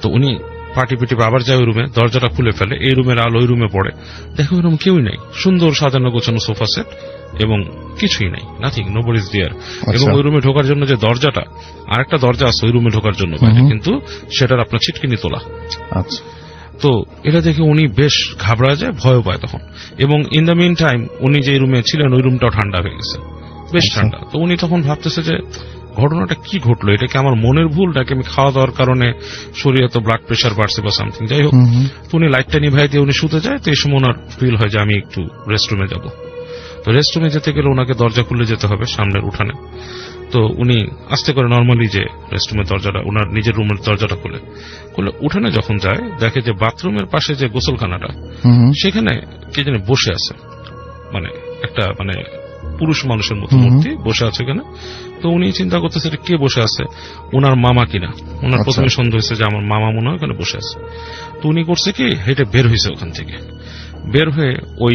তো উনি পাটি পিটি আবার যায় ওই রুমে, দরজাটা খুলে ফেলে, এই রুমের আলো ওই রুমে পড়ে, দেখো ওই রুম কেউই নাই, সুন্দর সাজানো গোছানো সোফা সেট এবং কিছুই নাই, নাথিং, নোবডি ইজ দেয়ার। এবং ওই রুমে ঢোকার জন্য যে দরজাটা, আরেকটা দরজা আছে ওই রুমে ঢোকার জন্য, কিন্তু সেটার আপনার ছিটকিনি তোলা। আচ্ছা। তো এটা দেখে উনি বেশ ঘাবড়া যায়, ভয় পায় তখন। এবং ইন দ্য মিন টাইম উনি যে রুমে ছিলেন ওই রুমটাও ঠান্ডা হয়ে গেছে, বেশ ঠান্ডা। তো উনি তখন ভাবতেছে যে ঘটনাটা কি ঘটলো, এটা কি আমার মনের ভুল, নাকি আমি খাওয়া দাওয়ার কারণে শরীরে তো ব্লাড প্রেশার বাড়ছে বা সামথিং, যাই হোক। তো উনি লাইটটা নিভাই দিয়ে উনি শুতে যায়। তো এই সময় ওনার ফিল হয় যে আমি একটু রেস্টরুমে যাব। তো রেস্টরুমে যেতে গেলে ওনাকে দরজা খুলে যেতে হবে সামনের উঠানে। তো উনি আস্তে করে নর্মালি যে রেস্টরুমের দরজাটা, ওনার নিজের রুমের দরজাটা খুলে উঠানে যখন যায়, দেখে যে বাথরুমের পাশে যে গোসলখানাটা, সেখানে কে জানি বসে আছে, মানে একটা মানে পুরুষ মানুষের মতো মূর্তি বসে আছে এখানে। তো উনি চিন্তা করতেছে কে বসে আছে, ওনার মামা কিনা। ওনার প্রথমে সন্দেহ হয়েছে যে আমার মামা মনে হয় ওখানে বসে আছে। তো উনি করছে কি, হেঁটে বের হয়েছে ওখান থেকে, বের হয়ে ওই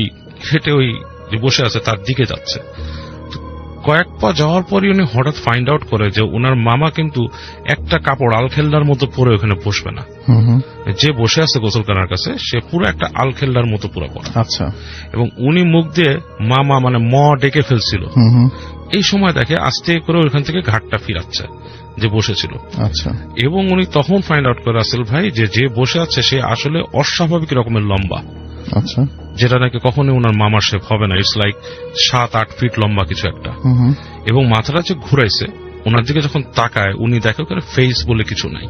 হেঁটে ওই যে বসে আছে তার দিকে যাচ্ছে। কয়েক পা যাওয়ার পরই উনি হঠাৎ ফাইন্ড আউট করে যে ওনার মামা কিন্তু একটা কাপড় আলখেল্লার মতো পরে ওখানে বসবে না, যে বসে আছে গোসলখানার কাছে সে পুরো একটা আলখেল্লার মতো পুরো পরা। আচ্ছা। এবং উনি মুখ দিয়ে মামা মানে ম ডেকে ফেলছিল। এই সময় দেখে আস্তে করে ওইখান থেকে ঘাটটা ফিরাচ্ছে যে বসেছিল। আচ্ছা। এবং উনি তখন ফাইন্ড আউট করে রাসেল ভাই যে বসে আছে সে আসলে অস্বাভাবিক রকমের লম্বা। আচ্ছা। যেটা নাকি কখনোই ওনার মামার শেপ হবে না, ইটস লাইক 7-8 ফিট লম্বা কিছু একটা। এবং মাথাটা যে ঘুরাইছে, ওনার দিকে যখন তাকায় উনি দেখে ওখানে ফেস বলে কিছু নাই,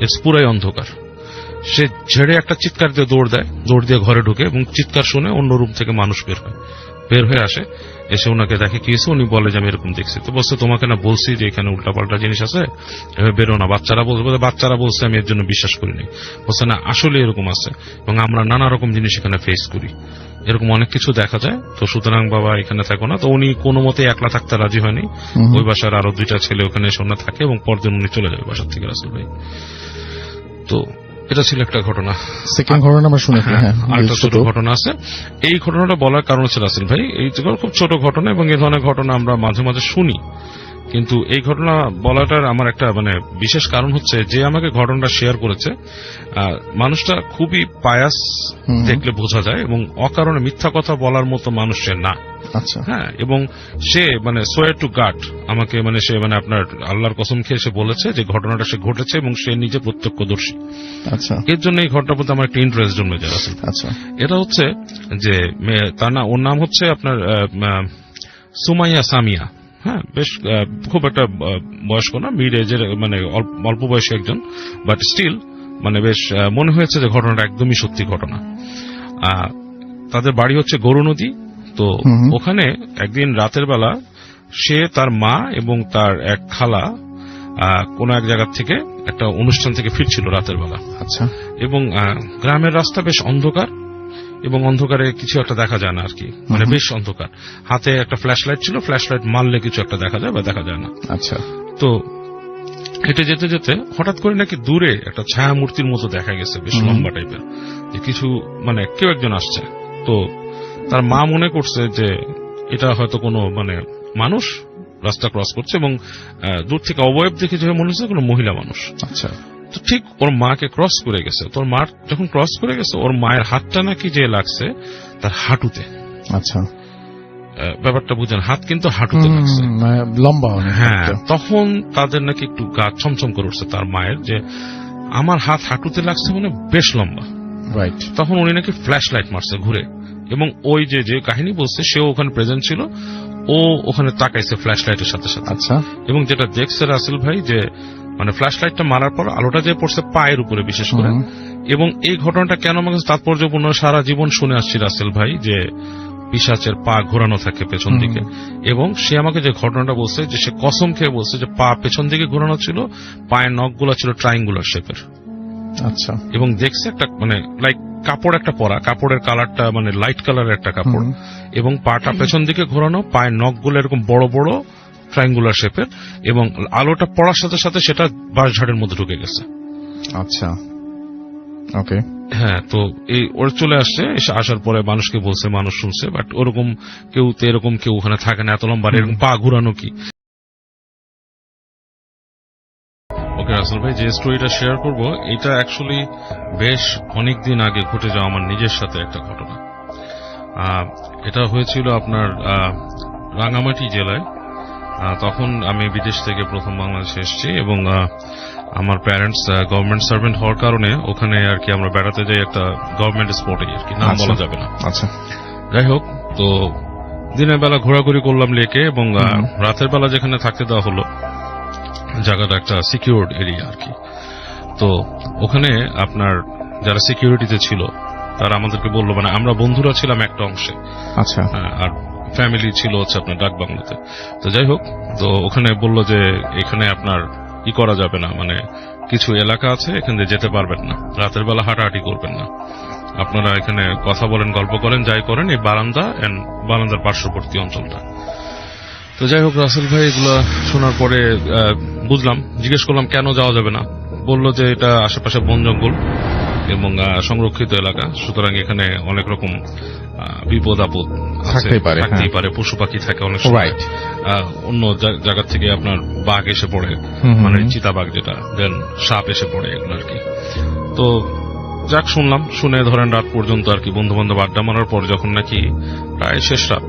ইটস পুরাই অন্ধকার। সে ঝেড়ে একটা চিৎকার দিয়ে দৌড় দিয়ে ঘরে ঢুকে, এবং চিৎকার শুনে অন্য রুম থেকে মানুষ বের হয়ে আসে, এসে ওনাকে দেখে কি হয়েছে। উনি বলে যে আমি এরকম দেখছি। তো বলছে তোমাকে না বলছি যে এখানে উল্টাপাল্টা জিনিস আছে, এভাবে বেরো না। বাচ্চারা বলছে, আমি এর জন্য বিশ্বাস করিনি। বলছে না, আসলে এরকম আছে, এবং আমরা নানা রকম জিনিস এখানে ফেস করি, এরকম অনেক কিছু দেখা যায়। তো সুতরাং বাবা এখানে থাকো না। তো উনি কোনো মতে একলা থাকতে রাজি হয়নি, ওই বাসার আরো 2টা ছেলে ওখানে এসে ওনা থাকে, এবং পরদিন উনি চলে যাবে বাসার থেকে রাসেল ভাই। তো এটা ছিল একটা ঘটনা। সেকেন্ড ঘটনা আমরা শুনেছি। আরেকটা ছোট ঘটনা আছে। এই ঘটনাটা বলার কারণ হচ্ছে রাসেল ভাই, এই খুব ছোট ঘটনা, এবং এই ধরনের ঘটনা আমরা মাঝে মাঝে শুনি, কিন্তু এই ঘটনা বলাটার আমার একটা মানে বিশেষ কারণ হচ্ছে যে আমাকে ঘটনাটা শেয়ার করেছে মানুষটা খুবই পায়াস দেখলে বোঝা যায় এবং অকারণে মিথ্যা কথা বলার মতো মানুষ সে না। আচ্ছা। হ্যাঁ, এবং সে মানে সোয়ার টু গাড আমাকে মানে সে মানে আপনার আল্লাহর কসম খেয়ে সে বলেছে যে ঘটনাটা সে ঘটেছে এবং সে নিজে প্রত্যক্ষদর্শী। আচ্ছা। এর জন্য এই ঘটনার প্রতি আমার একটা ইন্টারেস্ট জন্মে যায়। আচ্ছা। এটা হচ্ছে যে তার না, ওর নাম হচ্ছে আপনার সুমাইয়া সামিয়া। হ্যাঁ, বেশ খুব একটা বয়স্ক না, মিড এজের মানে অল্প বয়সী একজন, বাট স্টিল মানে বেশ মনে হয়েছে যে ঘটনাটা একদমই সত্যি ঘটনা। তাদের বাড়ি হচ্ছে গরু নদী। তো ওখানে একদিন রাতের বেলা সে, তার মা এবং তার এক খালা কোন এক জায়গা থেকে একটা অনুষ্ঠান থেকে ফিরছিল রাতের বেলা। আচ্ছা। এবং গ্রামের রাস্তা বেশ অন্ধকার এবং অন্ধকারে কিছু একটা দেখা যায় না আর কি, মানে বেশ অন্ধকার। হাতে একটা ফ্ল্যাশ লাইট ছিল, ফ্ল্যাশ লাইট মারলে কিছু একটা দেখা যায় বা দেখা যায় না। আচ্ছা। তো হেঁটে যেতে যেতে হঠাৎ করে নাকি দূরে একটা ছায়া মূর্তির মতো দেখা গেছে, বেশ লম্বা টাইপের, যে কিছু মানে কেউ একজন আসছে। তো তার মা মনে করছে যে এটা হয়তো কোনো মানে মানুষ রাস্তা ক্রস করছে এবং দূর থেকে অবয়ব দেখে যে মনে হচ্ছে কোনো মহিলা মানুষ। আচ্ছা। তো ঠিক ওর মাকে ক্রস করে গেছে। তোর মা যখন ক্রস করে গেছে ওর মায়ের হাতটা নাকি যে লাগছে তার হাঁটুতে। আচ্ছা। ব্যাপারটা বুঝেন, হাত কিন্তু হাঁটুতে লাগছে, লম্বা। হ্যাঁ। তখন তাদের নাকি একটু গা ছমছম করে উঠছে তার মায়ের, যে আমার হাত হাঁটুতে লাগছে মানে বেশ লম্বা। রাইট। তখন উনি নাকি ফ্ল্যাশ লাইট মারছে ঘুরে, এবং ওই যে যে কাহিনী বলছে সেও ওখানে প্রেজেন্ট ছিল, ও ওখানে তাকাইছে ফ্ল্যাশ লাইটের সাথে সাথে। আচ্ছা। এবং যেটা দেখছে রাসেল ভাই, যে মানে ফ্ল্যাশ লাইটটা মারার পর আলোটা যে পড়ছে পায়ের উপরে বিশেষ করে। এবং এই ঘটনাটা কেন আমার কাছে তাৎপর্যপূর্ণ, সারা জীবন শুনে আসছি রাসেল ভাই যে পিশাচের পা ঘোরানো থাকে পেছন দিকে, এবং সে আমাকে যে ঘটনাটা বলছে যে সে কসম খেয়ে বলছে যে পা পেছন দিকে ঘোরানো ছিল, পায়ের নখগুলো ছিল ট্রায়াঙ্গুলার শেপের। আচ্ছা। এবং দেখছে একটা মানে লাইক কাপড় একটা পরা, কাপড়ের কালারটা মানে লাইট কালারের একটা কাপড়, এবং পাটা পেছন দিকে ঘোরানো, পায়ের নখগুলো এরকম বড় বড় ট্রায়াঙ্গুলার শেপের, এবং আলোটা পড়ার সাথে সাথে সেটা বাঁশঝাড়ের মধ্যে ঢুকে গেছে। আচ্ছা। ওকে। হ্যাঁ, তো এই ওর চলে আসছে, এসে আসার পরে মানুষকে বলছে, মানুষ শুনছে, বাট ওরকম কেউ তো এরকম কেউ ওখানে থাকে না, এত লম্বা এরকম পা ঘুরানো কি। ওকে রাসেল ভাই, যে স্টোরিটা শেয়ার করব এটা অ্যাকচুয়ালি বেশ অনেকদিন আগে ঘটে যাওয়া আমার নিজের সাথে একটা ঘটনা। এটা হয়েছিল আপনার রাঙ্গামাটি জেলায়। তখন আমি বিদেশ থেকে প্রথম বাংলাদেশে এসেছি, এবং আমার প্যারেন্টস গভর্নমেন্ট সার্ভেন্ট হওয়ার কারণে ওখানে আর কি আমরা বেড়াতে যাই একটা গভর্নমেন্ট স্পটে আর কি, নাম বলা যাবে না। আচ্ছা। যাই হোক, তো দিনের বেলা ঘোরাঘুরি করলাম লেকে, এবং রাতের বেলা যেখানে থাকতে দেওয়া হলো জায়গাটা একটা সিকিউরড এরিয়া আর কি। তো ওখানে আপনার যারা সিকিউরিটিতে ছিল তারা আমাদেরকে বললো, মানে আমরা বন্ধুরা ছিলাম একটা অংশে, আচ্ছা, আর ফ্যামিলি ছিল হচ্ছে আপনার ডাক বাংলোতে। তো যাই হোক, তো ওখানে বললো যে এখানে আপনার করা যাবে না, মানে কিছু এলাকা আছে এখান দিয়ে যেতে পারবেন না, রাতের বেলা হাঁটাহাঁটি করবেন না, আপনারা এখানে কথা বলেন, গল্প করেন, যাই করেন এই বারান্দা এন্ড বারান্দার পার্শ্ববর্তী অঞ্চলটা। তো যাই হোক রাসেল ভাই, এগুলো শোনার পরে বুঝলাম, জিজ্ঞেস করলাম কেন যাওয়া যাবে না। বলল যে এটা আশেপাশে বন জঙ্গল এবং সংরক্ষিত এলাকা, সুতরাং এখানে অনেক রকম বিপদ আপদ থাকতেই পারে, পশু পাখি থাকে অনেক সময়, অন্য জায়গা থেকে আপনার বাঘ এসে পড়ে, মানে চিতাবাঘ যেটা, দেন সাপ এসে পড়ে, এগুলো আর কি। তো যাক শুনলাম, শুনে ধরেন রাত পর্যন্ত আর কি বন্ধু বান্ধব আড্ডা মারার পর যখন নাকি প্রায় শেষ রাত,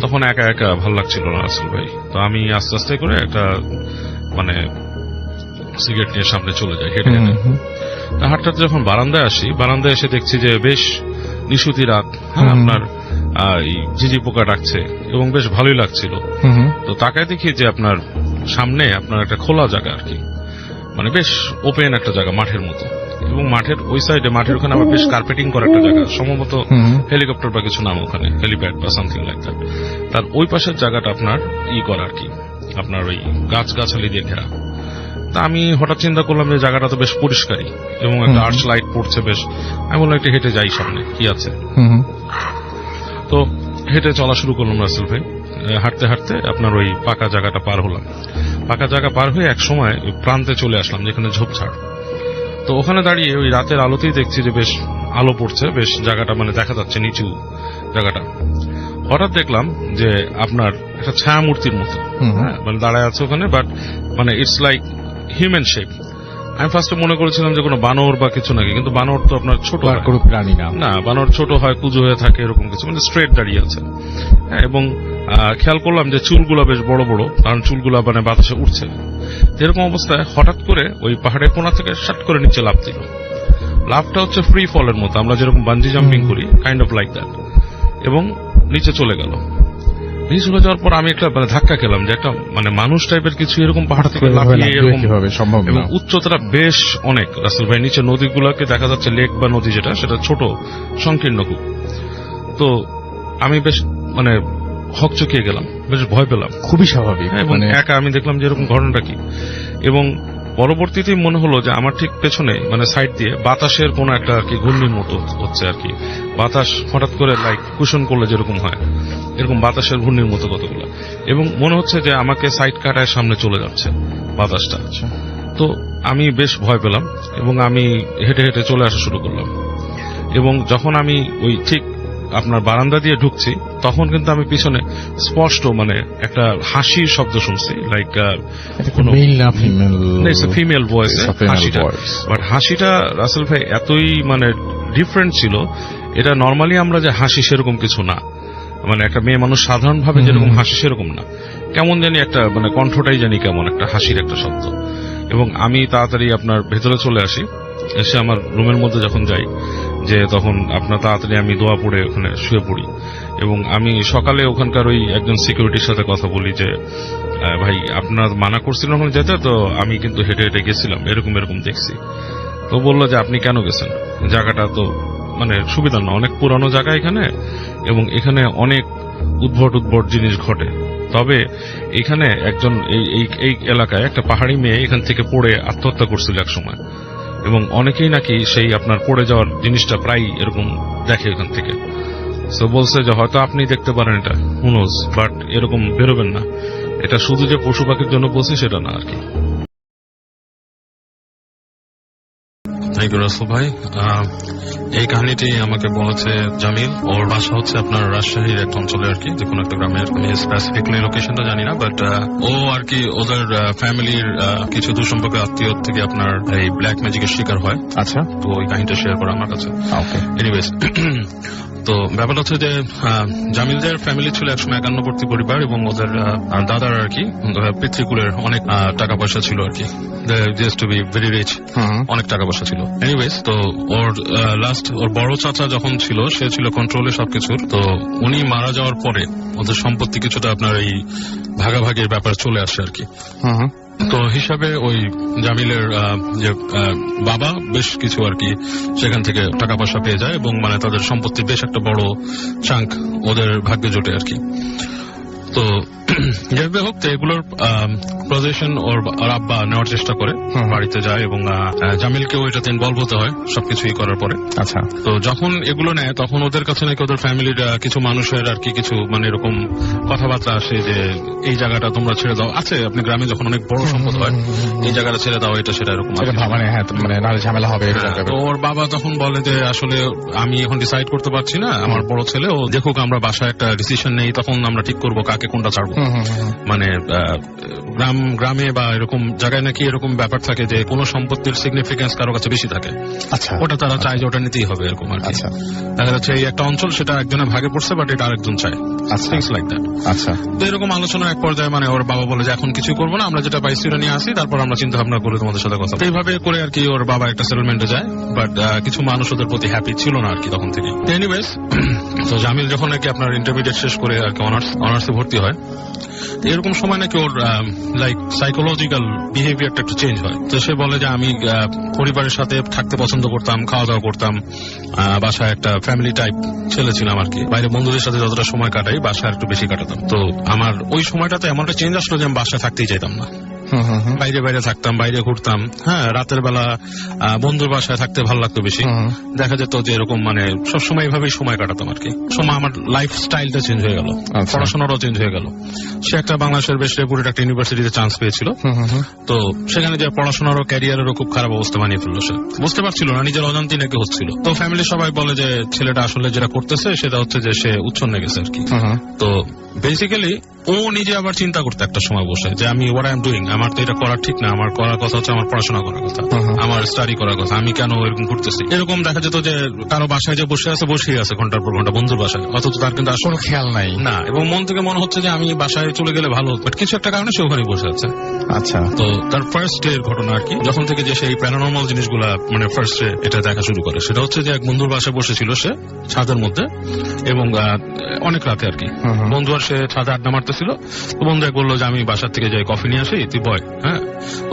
তখন একা একা ভাল লাগছিল না রাসেল ভাই। তো আমি আস্তে আস্তে করে একটা মানে সিগারেট নিয়ে সামনে চলে যাই হেঁটে হেঁটে। হাঁটতে হাঁটতে যখন বারান্দায় আসি, বারান্দায় এসে দেখছি যে বেশ নিশুতি রাত, হ্যাঁ, আপনার ঝিঝি পোকা ডাকছে এবং বেশ ভালোই লাগছিল। তো তাকায় দেখি যে আপনার সামনে আপনার একটা খোলা জায়গা আর কি, মানে বেশ ওপেন একটা জায়গা মাঠের মতো, এবং মাঠের ওই সাইডে, মাঠের ওখানে আবার বেশ কার্পেটিং করা একটা জায়গা, সম্ভবত হেলিকপ্টার বা কিছু নাম ওখানে, হেলিপ্যাড বা সামথিং লাইক দ্যাট। তার ওই পাশের জায়গাটা আপনার করা আর কি, আপনার ওই গাছগাছালি দিয়ে ঘেরা। তা আমি হঠাৎ চিন্তা করলাম যে জায়গাটা তো বেশ পরিষ্কারই এবং একটা আর্চ লাইট পড়ছে বেশ, আমি বললাম একটু হেঁটে যাই সামনে কি আছে। তো হেঁটে চলা শুরু করলাম রাসেল ভাই। হাঁটতে হাঁটতে আপনার ওই পাকা জায়গাটা পার হলাম, পাকা জায়গা পার হয়ে এক সময় ওই প্রান্তে চলে আসলাম যেখানে ঝোপঝাড়। তো ওখানে দাঁড়িয়ে ওই রাতের আলোতেই দেখছি যে বেশ আলো পড়ছে, বেশ জায়গাটা মানে দেখা যাচ্ছে নিচু জায়গাটা। হঠাৎ দেখলাম যে আপনার একটা ছায়া মূর্তির মতো হ্যাঁ, মানে দাঁড়ায় আছে ওখানে, বাট মানে ইটস লাইক হিউম্যান শেপ। আমি ফার্স্টে মনে করেছিলাম যে কোনো বানর বা কিছু নাকি, কিন্তু বানর তো আপনার ছোট আর হয়। কোনো প্রাণী না। না, বানর ছোট হয়, কুজো হয়ে থাকে, এরকম কিছু, মানে স্ট্রেট দাঁড়িয়ে আছে। হ্যাঁ, এবং খেয়াল করলাম যে চুলগুলা বেশ বড় বড়, কারণ চুলগুলা মানে বাতাসে উঠছে। এরকম অবস্থায় হঠাৎ করে ওই পাহাড়ের কোণা থেকে শাট করে নিচে লাফ দিল। লাফটা হচ্ছে ফ্রি ফলের মতো, আমরা যেরকম বানজি জাম্পিং করি, কাইন্ড অফ লাইক দ্যাট, এবং নিচে চলে গেল। নিচে চলে যাওয়ার পর আমি একটা মানে ধাক্কা খেলাম যে একটা মানে মানুষ টাইপের কিছু এরকম পাহাড় থেকে লাফিয়ে এরকম, কিভাবে সম্ভব এবং না। উচ্চতাটা বেশ অনেক। রাসেল ভাই, নিচে নদীগুলোকে দেখা যাচ্ছে, লেক বা নদী যেটা, সেটা ছোট সংকীর্ণ খুব। তো আমি বেশ মানে হকচকিয়ে গেলাম, বেশ ভয় পেলাম। খুবই স্বাভাবিক। এবং একা আমি দেখলাম যে এরকম ঘটনাটা কি, এবং পরবর্তীতে মনে হলো যে আমার ঠিক পেছনে মানে সাইড দিয়ে বাতাসের কোন একটা আর কি ঘূর্ণির মতো হচ্ছে আর কি। বাতাস হঠাৎ করে লাইক কুশন করলে যেরকম হয়, এরকম বাতাসের ঘূর্ণির মতো কতগুলো, এবং মনে হচ্ছে যে আমাকে সাইড কাটায় সামনে চলে যাচ্ছে বাতাসটা। তো আমি বেশ ভয় পেলাম এবং আমি হেঁটে হেঁটে চলে আসা শুরু করলাম। এবং যখন আমি ওই ঠিক আপনার বারান্দা দিয়ে ঢুকছি, তখন কিন্তু আমি পিছনে স্পষ্ট মানে একটা হাসির শব্দ শুনছি, লাইক মেল না ফিমেল? ফিমেল ভয়েসে হাসিটা। বাট হাসিটা রাসেল ভাই এতই মানে ডিফারেন্ট ছিল, এটা নর্মালি আমরা যে হাসি সেরকম কিছু না, মানে একটা মেয়ে মানুষ সাধারণভাবে যেরকম হাসি সেরকম না, কেমন জানি একটা মানে কণ্ঠটাই জানি কেমন একটা হাসির একটা শব্দ। এবং আমি তাড়াতাড়ি আপনার ভেতরে চলে আসি, এসে আমার রুমের মধ্যে যখন যাই, যে তখন আপনার তাড়াতাড়ি আমি দোয়া পড়ে ওখানে শুয়ে পড়ি। এবং আমি সকালে ওখানকার ওই একজন সিকিউরিটির সাথে কথা বলি যে ভাই, আপনার মানা করছিলেন ওখানে যেতে, তো আমি কিন্তু হেঁটে হেঁটে গেছিলাম, এরকম এরকম দেখছি। তো বললো যে আপনি কেন গেছেন, জায়গাটা তো মানে সুবিধা না, অনেক পুরানো জায়গা এখানে, এবং এখানে অনেক উদ্ভট উদ্ভট জিনিস ঘটে। তবে এখানে একজন এই এলাকায় একটা পাহাড়ি মেয়ে এখান থেকে পড়ে আত্মহত্যা করছিল এক সময়, এবং অনেকেই নাকি সেই আপনার পড়ে যাওয়ার জিনিসটা প্রায় এরকম দেখে এখান থেকে। সো বলছে যে হয়তো আপনি দেখতে পারেন এটা, হু নোজ, বাট এরকম বেরোবেন না। এটা শুধু যে পশু পাখির জন্য বলছি সেটা না আর কি। থ্যাংক ইউ রাসেল ভাই। এই কাহিনীটি আমাকে বলেছে জামিল। ওর বাসা হচ্ছে আপনার রাজশাহীর একটা অঞ্চলে আর কি, যে কোনো একটা গ্রামের। আমি স্পেসিফিকলি লোকেশনটা জানি না, বাট ও আর কি ওদের ফ্যামিলির কিছু দুঃসম্পর্ক আত্মীয় থেকে আপনার এই ব্ল্যাক ম্যাজিকের শিকার হয়। আচ্ছা, তো ওই কাহিনীটা শেয়ার করা আমার কাছে। এনিওয়েজ, তো ব্যাপারটা হচ্ছে যে জামিলদের ফ্যামিলি ছিল একসময় 51 পরিবার, এবং ওদের দাদার আর কি পিতৃকুলের অনেক টাকা পয়সা ছিল আর কি, টু বি ভেরি রিচ, অনেক টাকা পয়সা ছিল। এনিওয়েজ, তো ওর লাস্ট ওর বড় চাচা যখন ছিল, সে ছিল কন্ট্রোলে সবকিছুর। তো উনি মারা যাওয়ার পরে ওদের সম্পত্তি কিছুটা আপনার এই ভাগাভাগির ব্যাপার চলে আসে আর কি। তো হিসাবে ওই জামিলের যে বাবা বেশ কিছু আর কি সেখান থেকে টাকা পয়সা পেয়ে যায়, এবং মানে তাদের সম্পত্তি বেশ একটা বড় চাঙ্ক ওদের ভাগ্যে জোটে আর কি। তো যেভাবে হোক, এগুলোর পজিশন ওর আব্বা নেওয়ার চেষ্টা করে, বাড়িতে যায়, এবং জামিলকেও এটাতে ইনভলভ হতে হয় সবকিছুই করার পরে। আচ্ছা, তো যখন এগুলো নেয়, তখন ওদের কাছে নাকি ওদের ফ্যামিলির কিছু মানুষের আর কি কিছু মানে এরকম কথাবার্তা আসে যে এই জায়গাটা তোমরা ছেড়ে দাও। আছে আপনি গ্রামে যখন অনেক বড় সম্পদ হয়, এই জায়গাটা ছেড়ে দাও, এটা সেটা এরকম মানে হ্যাঁ, মানে নাহলে ঝামেলা হবে। তো ওর বাবা তখন বলে যে আসলে আমি এখন ডিসাইড করতে পারছি না, আমার বড় ছেলে ও দেখুক, আমরা বাসায় একটা ডিসিশন নেই, তখন আমরা ঠিক করবো কাকে কোনটা ছাড়বো। মানে গ্রামে বা এরকম জায়গায় নাকি এরকম ব্যাপার থাকে যে কোনো সম্পত্তির সিগনিফিকেন্স কারো কাছে বেশি থাকে, আচ্ছা, ওটা তারা চায় যে ওটা নিতেই হবে এরকম আর কি। দেখা যাচ্ছে এই একটা অঞ্চল, সেটা একজনের ভাগে পড়ছে, বাট এটা আরেকজন চায়, থিংস লাইক দ্যাট। আচ্ছা, তো এরকম আলোচনা এক পর্যায়ে মানে ওর বাবা বলে যে এখন কিছুই করবো না, আমরা যেটা পাইছি ওটা নিয়ে আসি, তারপর আমরা চিন্তা ভাবনা করে তোমাদের সাথে কথা। এইভাবে করে আর কি ওর বাবা একটা সেটেলমেন্টে যায়, বাট কিছু মানুষ ওদের প্রতি হ্যাপি ছিল না আর কি তখন থেকে। এনিওয়েজ, তো জামিল যখন নাকি আপনার ইন্টারমিডিয়েট শেষ করে আর কি অনার্সে ভর্তি হয়, এরকম সময় নাকি ওর লাইক সাইকোলজিক্যাল বিহেভিয়ারটা একটু চেঞ্জ হয়। তো সে বলে যে আমি পরিবারের সাথে থাকতে পছন্দ করতাম, খাওয়া দাওয়া করতাম, বাসায় একটা ফ্যামিলি টাইপ ছেলে ছিলাম আর কি। বাইরে বন্ধুদের সাথে যতটা সময় কাটাই, বাসায় একটু বেশি কাটাতাম। তো আমার ওই সময়টাতে এমন একটা চেঞ্জ আসলো যে আমি বাসায় থাকতেই চাইতাম না, বাইরে বাইরে থাকতাম, বাইরে ঘুরতাম। হ্যাঁ, রাতের বেলা বন্ধুর বাসায় থাকতে ভালো লাগতো বেশি। দেখা যেত যে এরকম মানে সবসময় এইভাবেই সময় কাটাতাম আর কি। সময় আমার লাইফ স্টাইলটা চেঞ্জ হয়ে গেল, পড়াশোনাটাও চেঞ্জ হয়ে গেল। সে একটা বাংলাদেশের বেশ রেপুটেড একটা ইউনিভার্সিটিতে চান্স পেয়েছিল। তো সেখানে যে পড়াশোনারও ক্যারিয়ারেরও খুব খারাপ অবস্থা বানিয়ে ফেললো। সে বুঝতে পারছিল না, নিজের অজান্তি নাকি হচ্ছিল। তো ফ্যামিলি সবাই বলে যে ছেলেটা আসলে যেটা করতেছে সেটা হচ্ছে যে সে উচ্ছন্নে গেছে আর কি। তো বেসিক্যালি ও নিজে আবার চিন্তা করতে একটা সময় বসে যে আমি হোয়াট আই এম ডুইং, আমার তো এটা করা ঠিক না, আমার করার কথা হচ্ছে আমার পড়াশোনা করার কথা, আমার স্টাডি করার কথা, আমি কেন এরকম করতেছি। এরকম দেখা যেত যে কারো বাসায় যে বসেই আছে ঘন্টার পর ঘন্টা বন্ধুর বাসায়, অথচ তার কিন্তু আসলে খেয়াল নাই না, এবং মন থেকে মনে হচ্ছে যে আমি বাসায় চলে গেলে ভালো, বাট কিছু একটা কারণে সে ওখানে বসে আছে। আচ্ছা, তো তার ফার্স্ট ডে এর ঘটনা আর কি, যখন থেকে যে সেই প্যারানর্মাল জিনিসগুলা মানে ফার্স্ট ডে এটা দেখা শুরু করে, সেটা হচ্ছে যে এক বন্ধুর বাসায় বসেছিল সে ছাদের মধ্যে, এবং অনেক রাতে আর কি। বন্ধু আর সে ছাদে আড্ডা মারতেছিল, তো বন্ধু এক বললো যে আমি বাসার থেকে যাই কফি নিয়ে আসি, তুই বয়। হ্যাঁ,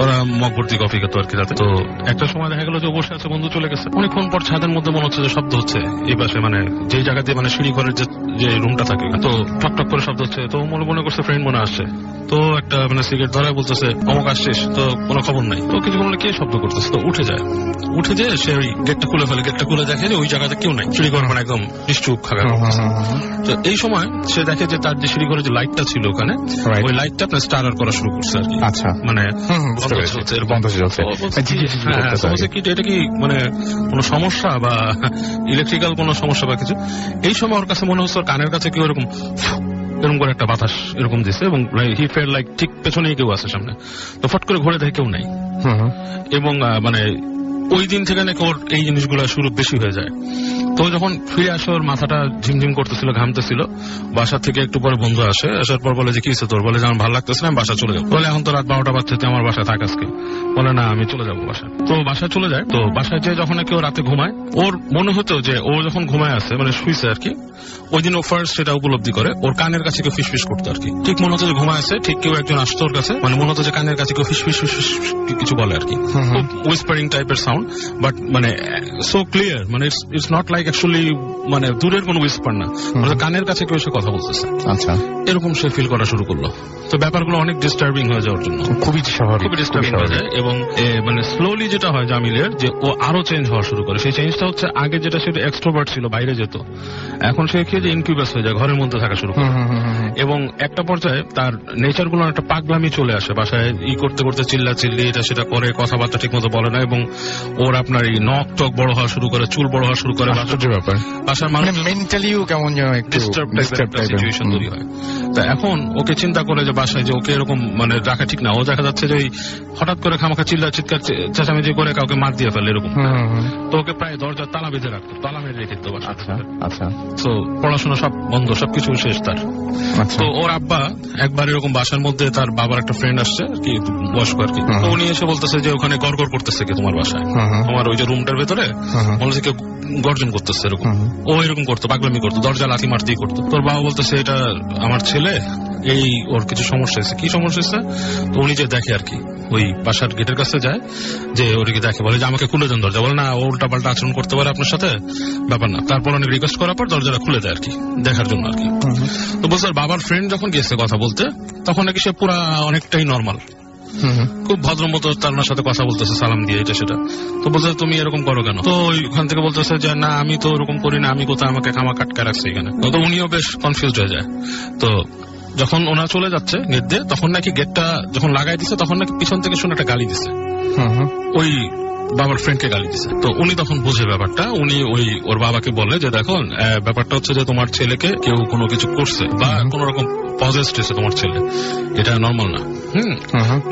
ওরা মগ ভর্তি কফি খেত আর কি রাতে। তো একটা সময় দেখা গেল যে বসে আছে, বন্ধু চলে গেছে। অনেকক্ষণ পর ছাদের মধ্যে মনে হচ্ছে যে শব্দ হচ্ছে এই পাশে, মানে যে জায়গাতে মানে সিঁড়ি ঘরের যে রুমটা থাকে, তো টক টক করে শব্দ হচ্ছে। তো মনে করছে ফ্রেন্ড মনে আসছে, তো একটা মানে সিগারেট ধরায় বলতেছে অমুক আসছিস, তো কোনো খবর নাই। তো কিছু বললে কে শব্দ করতেছে, তো উঠে যায় সে ওই গেটটা খুলে ফেলে, গেটটা খুলে দেখে যে ওই জায়গাতে কেউ নাই, সিঁড়ি ঘর মানে একদম নিশ্চুপ খাগা। তো এই সময় সে দেখে যে তার যে সিঁড়ি ঘরের যে লাইটটা ছিল ওখানে, ওই লাইটটা আপনার স্টার্টার করা শুরু করছে আর কি। আচ্ছা, মানে এটা কি মানে কোনো সমস্যা বা ইলেকট্রিক্যাল কোনো সমস্যা বা কিছু। এই সময় ওর কাছে মনে হচ্ছে ওর কানের কাছে কেউ এরকম করে একটা বাতাস এরকম দিছে, এবং হি ফেল লাইক ঠিক পেছনেই কেউ আছে সামনে। তো ফট করে ঘুরে দেখে কেউ নাই, এবং মানে ওই দিন থেকে নাকি ওর এই জিনিসগুলো শুরু বেশি হয়ে যায়। তো যখন ফিরে আসে ওর মাথাটা ঝিমঝিম করতেছিল, ঘামতেছিল। বাসা থেকে একটু পরে বন্ধু আসে, আসার পর বলে যে কি হচ্ছে তোর, বলে যে আমার ভালো লাগতেছে না, আমি বাসা চলে যাবো। বলে এখন তো রাত 12টা বাজছে, আমার বাসায় থাক আজকে। বলে না আমি চলে যাবো বাসায়। তো বাসায় চলে যায়। তো বাসায় যে যখন কেউ রাতে ঘুমায়, ওর মনে হতো যে ও যখন ঘুমায় আছে মানে শুইছে আর কি, ওই দিন ও ফার্স্ট সেটা উপলব্ধি করে ওর কানের কাছে কেউ ফিসফিস করতো আর কি। ঠিক মনে হতো যে ঘুমায় আছে, ঠিক কেউ একজন আসতো ওর কাছে, মানে মনে হতো যে কানের কাছে কেউ ফিসফিস কিছু বলে আর কি, উইসপারিং টাইপের সাউন্ড, বাট মানে সো ক্লিয়ার, মানে ইটস নট লাইক অ্যাকচুয়ালি মানে দূরের কোনো উইসপার না, মানে কানের কাছে কেউ এসে কথা বলতেছে। আচ্ছা, এরকম সে ফিল করা শুরু করলো। তো ব্যাপারগুলো অনেক ডিস্টার্বিং হয়ে যাওয়ার জন্য খুবই ডিস্টার্বিং হয়ে যায়, এবং মানে স্লোলি যেটা হয় জামিলের, যে ও আরো চেঞ্জ হওয়া শুরু করে। সেই চেঞ্জটা হচ্ছে আগে যেটা সেটা এক্সট্রোভার্ট ছিল, বাইরে যেত, এখন সে কি যে ইনকিউবাস হয়ে যায়, ঘরের মধ্যে থাকা শুরু করে। এবং একটা পর্যায়ে তার নেচার গুলো একটা পাগলামি চলে আসে, বাসায় করতে করতে চিল্লি এটা সেটা করে, কথাবার্তা ঠিক মতো বলে না, এবং ওর আপনার এই নখ টক বড় হওয়া শুরু করে, চুল বড় হওয়া শুরু করে। বাসার মানুষ মেন্টালিও কেমন যেন ডিস্টার্ব সিচুয়েশন তৈরি হয়। তা এখন ওকে চিন্তা করে যে বাসায় যে ওকে এরকম মানে রাখা ঠিক না। ও দেখা যাচ্ছে যে হঠাৎ করে খামাখা চিৎকার চেঁচামেচি করে কাউকে মার দিয়ে ফেলে এরকম। তো ওকে প্রায় দরজার তালা বেঁধে রাখতো, তালা মেরে রেখে দিত বাসা। আচ্ছা, তো পড়াশোনা সব বন্ধ, সবকিছু শেষ তার। তো ওর আব্বা একবার এরকম বাসার মধ্যে তার বাবার একটা ফ্রেন্ড আসছে আর কি, বয়স্ক আর কি। তো উনি এসে বলতেছে যে ওখানে গড়গড় করতেছে কে তোমার বাসায়, তোমার ওই যে রুমটার ভেতরে বলছে কেউ গর্জন করতেছে এরকম। ও এরকম করতো, পাগলামি করতো, দরজা লাথি মারতেই করতো। তোর বাবা বলতেছে এটা আমার ছেলে, এই ওর কিছু সমস্যা হয়েছে। কি সমস্যা হয়েছে? তো উনি যে দেখে আর কি, ওই বাসার গেটের কাছে যায়, যে ওদিকে দেখে, বলে যে আমাকে খুলে দেন দরজা। বলে না, ও উল্টা পাল্টা আচরণ করতে পারে আপনার সাথে, ব্যাপার না। তারপর অনেক রিকোয়েস্ট করার পর দরজাটা খুলে দেয় আর কি, দেখার জন্য আর কি। তো বলছে বাবার ফ্রেন্ড যখন গেছে কথা বলতে, তখন নাকি সে পুরা অনেকটাই নর্মাল, খুব ভদ্র মতো তার সাথে কথা বলতেছে, সালাম দিয়ে এটা সেটা। তো বলছে তুমি এরকম করো কেন? তো ওইখান থেকে বলতেছে যে না আমি তো ওরকম করি না, আমি কোথায় আমাকে খামা কাটকা রাখছে এখানে। তো উনিও বেশ কনফিউজড হয়ে যায়। তো যখন ওনারা চলে যাচ্ছে গেট দিয়ে, তখন নাকি গেটটা যখন লাগাই দিচ্ছে, তখন নাকি পিছন থেকে শুনে একটা গালি দিছে, ওই বাবার ফ্রেন্ডকে গালি দিছে। তো উনি তখন বুঝে ব্যাপারটা, উনি ওই ওর বাবাকে বলে যে দেখো ব্যাপারটা হচ্ছে যে তোমার ছেলেকে কেউ কোনো কিছু করছে বা কোন রকম পজেসড হয়েছে তোমার ছেলে, এটা নর্মাল না।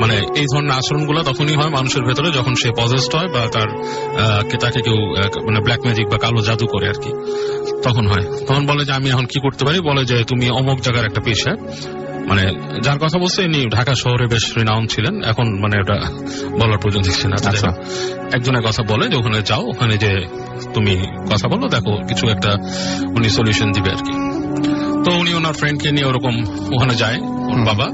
মানে এই ধরনের আচরণগুলো তখনই হয় মানুষের ভেতরে যখন সে পজেসড হয় বা তাকে কেউ মানে ব্ল্যাক ম্যাজিক বা কালো জাদু করে আর কি, তখন হয়। তখন বলে যে আমি এখন কি করতে পারি, বলে যে তুমি অমুক জায়গার একটা পেশা, মানে যার কথা বলছে ইনি ঢাকা শহরে বেশ রিনাউন্ড ছিলেন, এখন মানে ওটা বলার প্রয়োজন দিচ্ছে না। একজনের কথা বলে যে ওখানে যাও, ওখানে যে তুমি কথা বলো, দেখো কিছু একটা উনি সলিউশন দিবে আর কি। তো উনি ওনার ফ্রেন্ডকে নিয়ে ওরকম ওখানে যায়, ওর বাবা,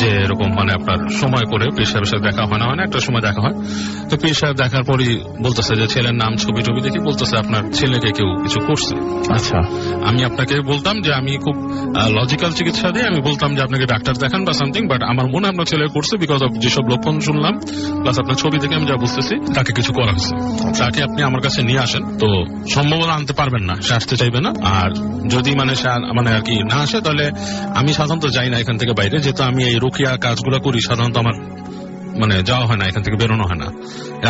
যে এরকম মানে আপনার সময় করে পীর সাহেবের সাথে দেখা হয় না, একটা সময় দেখা হয়। তো পীর সাহেব দেখার পরই বলতেছে যে ছেলের নাম ছবি দেখি বলতেছে আপনার ছেলেকে কেউ কিছু করছে। আচ্ছা, আমি আপনাকে বলতাম যে আমি খুব লজিক্যাল চিকিৎসা দিয়ে আমি বলতাম যে আপনাকে ডাক্তার দেখান বা সামথিং, বাট আমার মনে হয় আপনার ছেলে করছে, বিকজ অফ যেসব লক্ষণ শুনলাম প্লাস আপনার ছবি থেকে আমি যা বুঝতেছি তাকে কিছু করা হয়েছে। তাকে আপনি আমার কাছে নিয়ে আসেন। তো সম্ভবত আনতে পারবেন না, সে আসতে চাইবে না। আর যদি মানে সে মানে আর কি না আসে, তাহলে আমি সাধারণত যাই না এখান থেকে বাইরে, যেহেতু আমি এই রুকিয়া কাজগুলো করি, সাধারণত আমার মানে যাওয়া হয় না, এখান থেকে বেরোনো হয় না,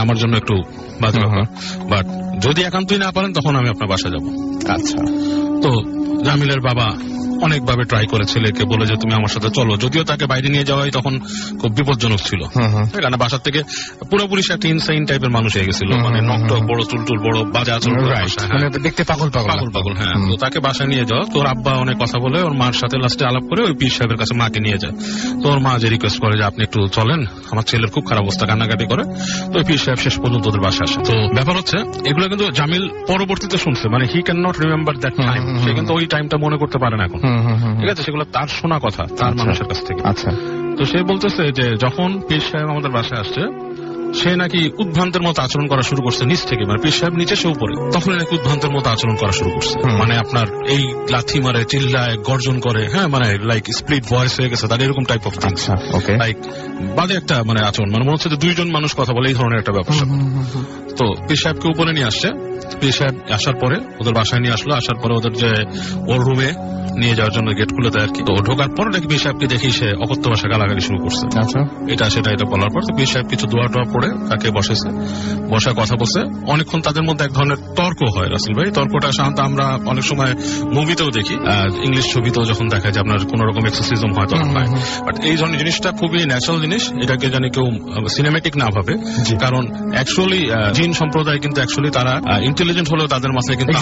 আমার জন্য একটু বাজে ব্যাপার। বাট যদি একান্তই না পারেন তখন আমি আপনার বাসা যাব। আচ্ছা। তো জামিলের বাবা অনেকভাবে ট্রাই করে ছেলেকে বলে যে তুমি আমার সাথে চলো, যদিও তাকে বাইরে নিয়ে যাওয়াই তখন খুব বিপজ্জনক ছিল। কারণ বাসার থেকে পুরোপুরি সে একটা ইনসাইন টাইপের মানুষ হয়ে গেছিল, মানে নকটক, বড় চুলটুল, বড় বাজে আচরণ করে বাসায়, হ্যাঁ। মানে দেখতে পাগল পাগল। হ্যাঁ, তো তাকে বাসায় নিয়ে যাও, তোর আব্বা অনেক কথা বলে ওর মার সাথে লাস্টে আলাপ করে ওই পীর সাহেবের কাছে মাকে নিয়ে যায়। তো ওর মা যে রিকোয়েস্ট করে যে আপনি একটু চলেন, আমার ছেলের খুব খারাপ অবস্থা, কান্নাকাটি করে। তো ওই পীর সাহেব শেষ পর্যন্ত ওদের বাসায় আসে। তো ব্যাপার হচ্ছে এগুলো কিন্তু জামিল পরবর্তীতে শুনছে, মানে he can not remember that time, সে কিন্তু ওই টাইমটা মনে করতে পারে না এখন, ঠিক আছে? সেগুলো তার শোনা কথা, তার মানুষের কাছ থেকে। আচ্ছা, তো সে বলতেছে যে যখন পীর সাহেব আমাদের বাসায় আসছে, সে নাকি উদ্ভ্রান্তের মতো আচরণ করা শুরু করছে নিচ থেকে, মানে পীর সাহেব নিচে, সে উপরে। তখন নাকি উদ্ভ্রান্তের মতো আচরণ করা শুরু করছে, মানে আপনার এই লাথি মারে, চিল্লায়, গর্জন করে, হ্যাঁ, মানে লাইক স্প্লিট ভয়েস হয়ে গেছে তার, এরকম টাইপ অফ থিংস, লাইক বাজে একটা মানে আচরণ, মানে মনে হচ্ছে যে দুইজন মানুষ কথা বলে, এই ধরনের একটা ব্যবসা। তো পীর সাহেবকে উপরে নিয়ে আসছে। পীর সাহেব আসার পরে ওদের বাসায় নিয়ে আসলো, আসার পরে ওদের যে ওর রুমে নিয়ে যাওয়ার জন্য গেট খুলে দেয় আর কি। তো ঢোকার পর নাকি পীর সাহেবকে দেখি সে অকথ্য ভাষা গালাগালি শুরু করছে, এটা সেটা এটা বলার পর তো পীর সাহেব কিছু দোয়া টোয়া পড়ে তাকে বসেছে, বসায় কথা বলছে অনেকক্ষণ। তাদের মধ্যে এক ধরনের তর্ক হয় রাসেল ভাই। তর্কটা সাধারণত আমরা অনেক সময় মুভিতেও দেখি, ইংলিশ ছবিতেও যখন দেখা যায় আপনার কোন রকম এক্সোসিজম হয় তখন হয়, বাট এই ধরনের জিনিসটা খুবই ন্যাচারাল জিনিস, এটাকে জানি কেউ সিনেমেটিক না ভাবে। কারণ অ্যাকচুয়ালি জিন সম্প্রদায় কিন্তু অ্যাকচুয়ালি তারা ইন্টেলিজেন্ট হলেও তাদের মাথায় কিন্তু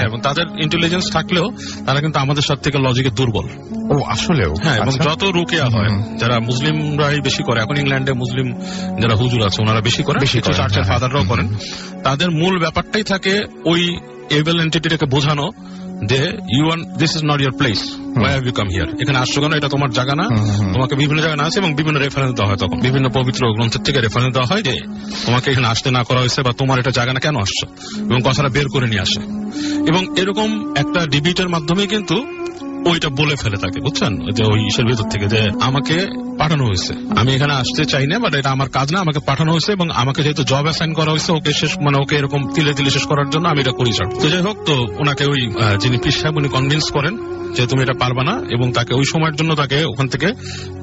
এবং তাদের ইন্টেলিজেন্স থাকলেও তারা কিন্তু আমাদের সাথে থেকে লজিকে দুর্বল। ও আসলেও? হ্যাঁ, এবং যত রুকিয়া হয়, যারা মুসলিমরাই বেশি করে, এখন ইংল্যান্ডে মুসলিম যারা হুজুর আছে ওনারা বেশি করে, কিছু চার্চের ফাদাররাও করেন, তাদের মূল ব্যাপারটাই থাকে ওই এভেল এন্টিটিটাকে বোঝানো যে this is not your place, why have you come here, এখানে আসছো কেন, এটা তোমার জায়গা না, তোমাকে বিভিন্ন জায়গায় না আছে, এবং বিভিন্ন রেফারেন্স দেওয়া হয়, তখন বিভিন্ন পবিত্র গ্রন্থের থেকে রেফারেন্স দেওয়া হয় যে তোমাকে এখানে আসতে না করা হয়েছে, বা তোমার এটা জায়গা না, কেন আসছো, এবং কথাটা বের করে নিয়ে আসে। এবং এরকম একটা ডিবেটের মাধ্যমে কিন্তু ওইটা বলে ফেলে থাকে, বুঝছেন, যে ওই ইসের ভেতর থেকে যে আমাকে পাঠানো হয়েছে, আমি এখানে আসতে চাই না, বাট এটা আমার কাজ না, আমাকে পাঠানো হয়েছে, এবং আমাকে যেহেতু জব অ্যাসাইন করা হয়েছে ওকে শেষ, মানে ওকে এরকম তিলে তিলে শেষ করার জন্য আমি এটা করি ছাড়। তো যাই হোক, তো ওনাকে ওই যিনি পীর সাহেব উনি কনভিন্স করেন যে তুমি এটা পারবা না, এবং তাকে ওই সময়ের জন্য তাকে ওখান থেকে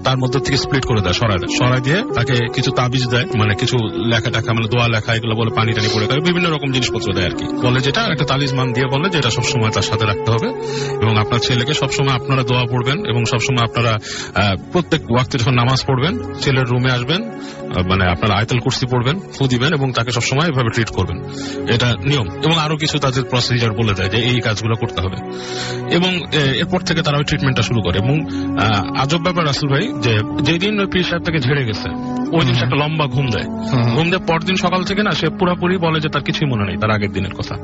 তার মধ্যে থেকে স্প্লিট করে দেয়, সরাই দিয়ে তাকে কিছু তাবিজ দেয়, মানে কিছু লেখা টাকা, মানে দোয়া লেখা, এগুলো বলে পানি টানি পড়ে খায়, বিভিন্ন রকম জিনিসপত্র দেয় আর কি। বলে যেটা একটা তালিজমান দিয়ে বলে যে এটা সবসময় তার সাথে রাখতে হবে, এবং আপনার ছেলেকে সবসময় আপনারা দোয়া পড়বেন, এবং সবসময় আপনারা প্রত্যেক ওয়াক্তে যখন নামাজ পড়বেন ছেলের রুমে আসবেন, মানে আপনারা আয়াতুল কুরসি পড়বেন, ফু দিবেন, এবং তাকে সবসময় এভাবে ট্রিট করবেন, এটা নিয়ম। এবং আরো কিছু তাদের প্রসিজার বলে দেয় যে এই কাজগুলো করতে হবে, এবং এরপর থেকে তারা ওই ট্রিটমেন্টটা শুরু করে। এবং আজব ব্যাপার রাসেল ভাই, যে যেদিন ওই পীর সাহেব থেকে ঝেড়ে গেছে ওই দিন একটা লম্বা ঘুম দেয়, ঘুম দেয় পরদিন সকাল থেকে না, সে পুরোপুরি বলে যে তার কিছুই মনে নেই তার আগের দিনের কথা,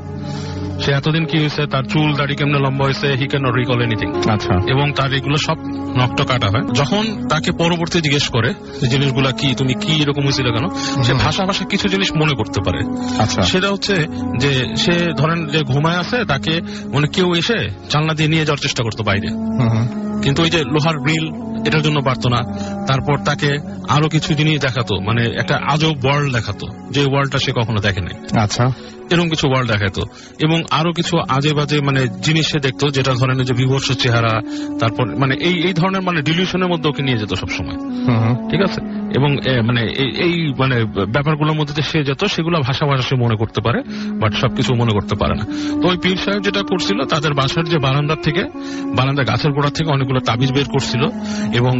সে এতদিন কি হয়েছে, তার চুল দাড়ি কেমনে লম্বা হয়েছে, হি ক্যান নট রিকল এনিথিং। আচ্ছা, এবং তার এগুলো সব নষ্ট কাটা হয়। যখন তাকে পরবর্তী জিজ্ঞেস করে যে জিনিসগুলা কি, তুমি কি এরকম হয়েছিল কেন, সে ভাষা কিছু জিনিস মনে করতে পারে। আচ্ছা, সেটা হচ্ছে যে সে ধরেন যে ঘুমায় আছে, তাকে মানে কেউ এসে জানলা দিয়ে নিয়ে যাওয়ার চেষ্টা করতো বাইরে, কিন্তু ওই যে লোহার গ্রিল এটার জন্য পারতো না। তারপর তাকে আরো কিছু জিনিস দেখাতো, মানে একটা আজব ওয়ার্ল্ড দেখাতো, যে ওয়ার্ল্ডটা সে কখনো দেখে নাই। আচ্ছা, এরকম কিছু ওয়ার্ল্ড দেখাতো, এবং আরো কিছু আজে বাজে মানে জিনিস সে দেখতো, যেটা ধরেন যে বিভৎস চেহারা, তারপর মানে এই ধরনের মানে ডিলিউশনের মধ্যে ওকে নিয়ে যেত সবসময়, ঠিক আছে। এবং মানে এই মানে ব্যাপারগুলোর মধ্যে সে যেত, সেগুলো ভাষা সে মনে করতে পারে, বাট সবকিছু মনে করতে পারে না। তো ওই পীর সাহেব যেটা করছিল, তাদের বাসার যে বারান্দা গাছের গোড়া থেকে অনেকগুলো তাবিজ বের করছিল, এবং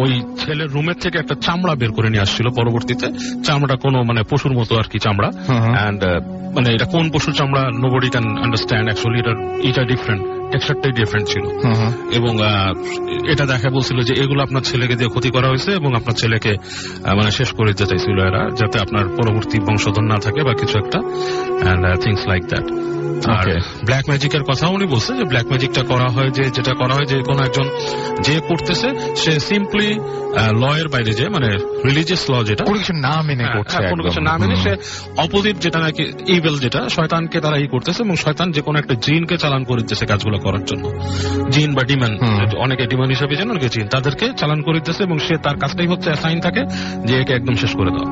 ওই ছেলের রুমের থেকে একটা চামড়া বের করে নিয়ে আসছিল পরবর্তীতে। চামড়াটা কোনো মানে পশুর মতো আর কি চামড়া, অ্যান্ড মানে এটা কোন পশুর চামড়া নোবডি ক্যান আন্ডারস্ট্যান্ড, অ্যাকচুয়ালি এটা ডিফারেন্ট, টেক্সচারটাই ডিফারেন্ট ছিল। এবং এটা দেখা বলছিল যে এগুলো আপনার ছেলেকে দিয়ে ক্ষতি করা হয়েছে, এবং আপনার ছেলেকে মানে শেষ করে দিতে চাইছিল এরা, যাতে আপনার পরবর্তী বংশধর না থাকে বা কিছু একটা, এন্ড থিংস লাইক দ্যাট। আর ব্ল্যাক ম্যাজিকের কথা উনি বলছে যে ব্ল্যাক ম্যাজিকটা করা হয় যেটা করা হয় যে কোনো একজন যে করতেছে সে সিম্পলি লয়ের বাইরে যে মানে রিলিজিয়াস ল যেটা কোনো কিছু না মেনে করছে, কোনো কিছু না মেনে সে অপোজিট যেটা নাকি ইভিল, যেটা শয়তানকে তারা করতেছে, এবং শয়তান যে কোনো একটা জিনকে চালান করে দিতেছে কাজগুলো করার জন্য। জিন বা ডিমন, অনেকে ডিমন হিসাবে জানেন, অনেকে জিন, তাদেরকে চালান করে দিতেছে, এবং সে তার কাজটাই হচ্ছে অ্যাসাইন থাকে যে একে একদম শেষ করে দেওয়া।